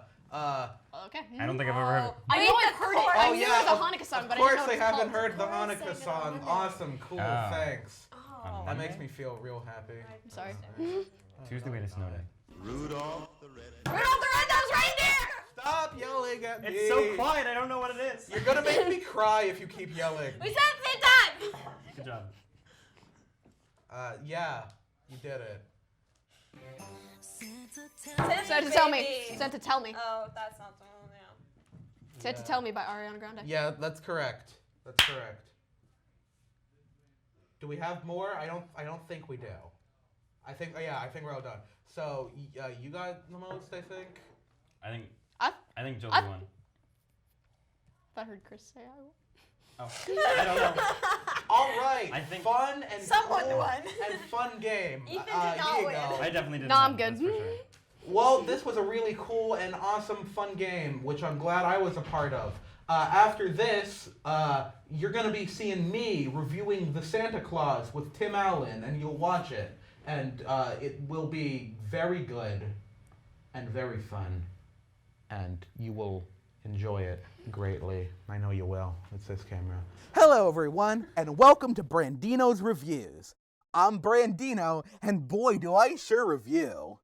[SPEAKER 2] Okay.
[SPEAKER 1] I don't think I've ever heard it.
[SPEAKER 2] I know I've heard it. I knew it was a Hanukkah song, but I didn't know
[SPEAKER 5] Of course
[SPEAKER 2] what
[SPEAKER 5] they
[SPEAKER 2] it's
[SPEAKER 5] haven't
[SPEAKER 2] called.
[SPEAKER 5] heard the Hanukkah song. Awesome, cool,
[SPEAKER 1] Oh.
[SPEAKER 5] thanks.
[SPEAKER 1] On
[SPEAKER 5] That makes
[SPEAKER 1] Monday?
[SPEAKER 5] me feel real happy.
[SPEAKER 2] I'm sorry.
[SPEAKER 1] Tuesday, we had a snow day.
[SPEAKER 6] Rudolph the Red.
[SPEAKER 21] Rudolph the Red-Nosed Reindeer!
[SPEAKER 5] Stop yelling at me.
[SPEAKER 1] It's so quiet, I don't know what it is.
[SPEAKER 5] You're gonna make me cry if you keep yelling.
[SPEAKER 21] We said it at the same time!
[SPEAKER 1] Good job.
[SPEAKER 5] Yeah, you did it.
[SPEAKER 2] Said to tell me. Said to tell me.
[SPEAKER 21] Oh, that's not the one, yeah.
[SPEAKER 2] Said to tell me by Ariana Grande.
[SPEAKER 5] Yeah, that's correct. That's correct. Do we have more? I don't think we do. I think we're all done. So you got the most, I think.
[SPEAKER 1] I think Josie won.
[SPEAKER 2] I heard Chris say I will.
[SPEAKER 1] Oh, I don't know.
[SPEAKER 5] All right.
[SPEAKER 1] I think
[SPEAKER 5] fun and
[SPEAKER 21] Someone
[SPEAKER 5] cool
[SPEAKER 21] won.
[SPEAKER 5] and fun game.
[SPEAKER 21] Ethan did
[SPEAKER 5] Here
[SPEAKER 21] not
[SPEAKER 5] you
[SPEAKER 21] win.
[SPEAKER 5] go.
[SPEAKER 1] I definitely didn't.
[SPEAKER 2] No, I'm
[SPEAKER 1] win,
[SPEAKER 2] good.
[SPEAKER 1] that's for sure.
[SPEAKER 5] Well, this was a really cool and awesome, fun game, which I'm glad I was a part of. After this, you're going to be seeing me reviewing The Santa Claus with Tim Allen, and you'll watch it. And it will be very good and very fun. And you will enjoy it greatly. I know you will. It's this camera. Hello, everyone, and welcome to Brandino's Reviews. I'm Brandino, and boy, do I sure review.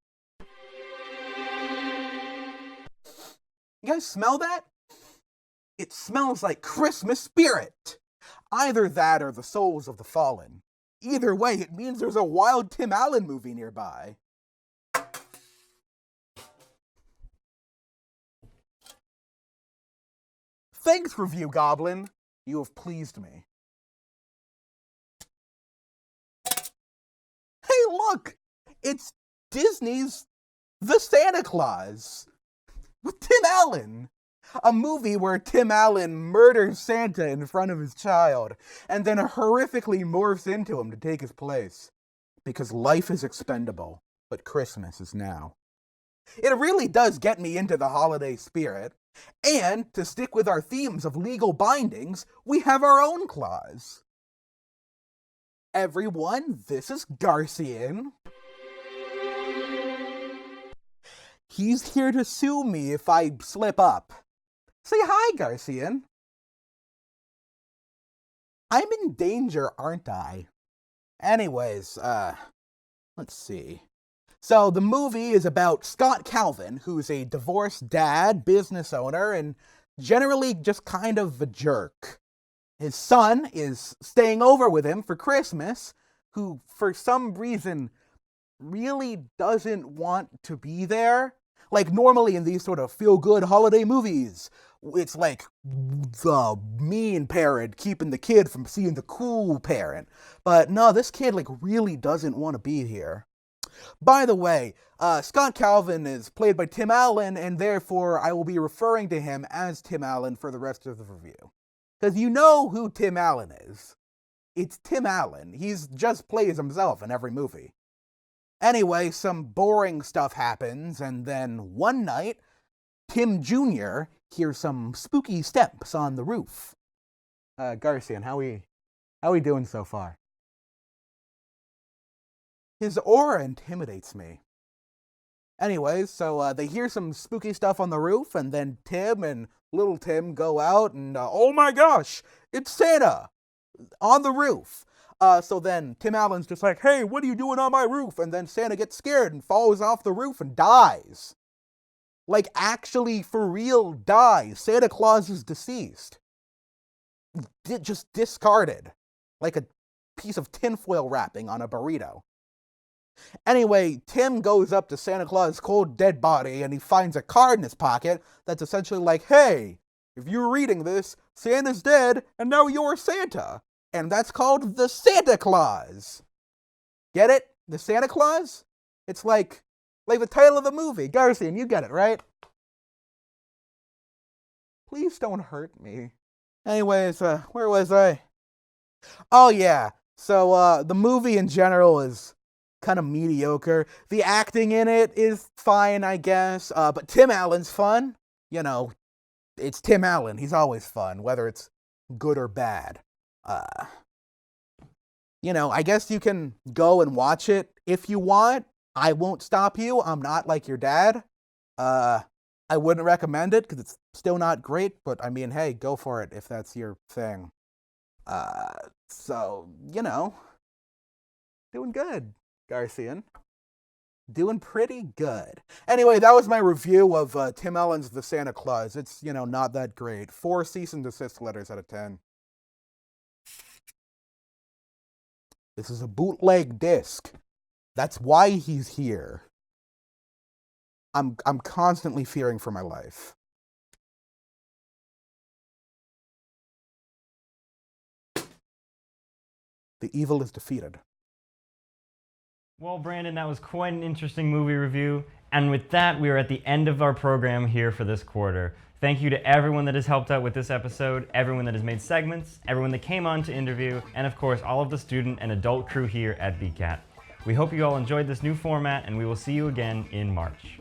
[SPEAKER 5] You guys smell that? It smells like Christmas spirit. Either that or the souls of the fallen. Either way, it means there's a wild Tim Allen movie nearby. Thanks, Review Goblin. You have pleased me. Hey, look! It's Disney's The Santa Claus with Tim Allen. A movie where Tim Allen murders Santa in front of his child and then horrifically morphs into him to take his place. Because life is expendable, but Christmas is now. It really does get me into the holiday spirit. And, to stick with our themes of legal bindings, we have our own clause. Everyone, this is Garcian. He's here to sue me if I slip up. Say hi, Garcian. I'm in danger, aren't I? Anyways, let's see. So the movie is about Scott Calvin, who's a divorced dad, business owner, and generally just kind of a jerk. His son is staying over with him for Christmas, who for some reason really doesn't want to be there. Like normally in these sort of feel-good holiday movies, it's like the mean parent keeping the kid from seeing the cool parent. But no, this kid like really doesn't want to be here. By the way, Scott Calvin is played by Tim Allen, and therefore I will be referring to him as Tim Allen for the rest of the review. Because you know who Tim Allen is. It's Tim Allen. He's just plays himself in every movie. Anyway, some boring stuff happens, and then one night, Tim Jr. hears some spooky steps on the roof. Garcian, how we doing so far? His aura intimidates me. Anyways, so they hear some spooky stuff on the roof, and then Tim and little Tim go out, and oh my gosh, it's Santa on the roof. So then Tim Allen's just like, hey, what are you doing on my roof? And then Santa gets scared and falls off the roof and dies. Like, actually, for real, dies. Santa Claus is deceased. Just discarded. Like a piece of tinfoil wrapping on a burrito. Anyway, Tim goes up to Santa Claus' cold dead body and he finds a card in his pocket that's essentially like, hey, if you're reading this, Santa's dead and now you're Santa. And that's called the Santa Claus. Get it? The Santa Claus? It's like the title of the movie. Garcian, you get it, right? Please don't hurt me. Anyways, where was I? Oh yeah, so the movie in general is kind of mediocre. The acting in it is fine, I guess, but Tim Allen's fun. You know, it's Tim Allen. He's always fun, whether it's good or bad. You know, I guess you can go and watch it if you want. I won't stop you. I'm not like your dad. I wouldn't recommend it because it's still not great, but I mean, hey, go for it if that's your thing. So, you know, doing good, Garcian. Doing pretty good. Anyway, that was my review of Tim Allen's The Santa Claus. It's, you know, not that great. 4 cease and desist letters out of 10. This is a bootleg disc. That's why he's here. I'm constantly fearing for my life. The evil is defeated.
[SPEAKER 1] Well, Brandon, that was quite an interesting movie review. And with that, we are at the end of our program here for this quarter. Thank you to everyone that has helped out with this episode, everyone that has made segments, everyone that came on to interview, and of course, all of the student and adult crew here at BCAT. We hope you all enjoyed this new format, and we will see you again in March.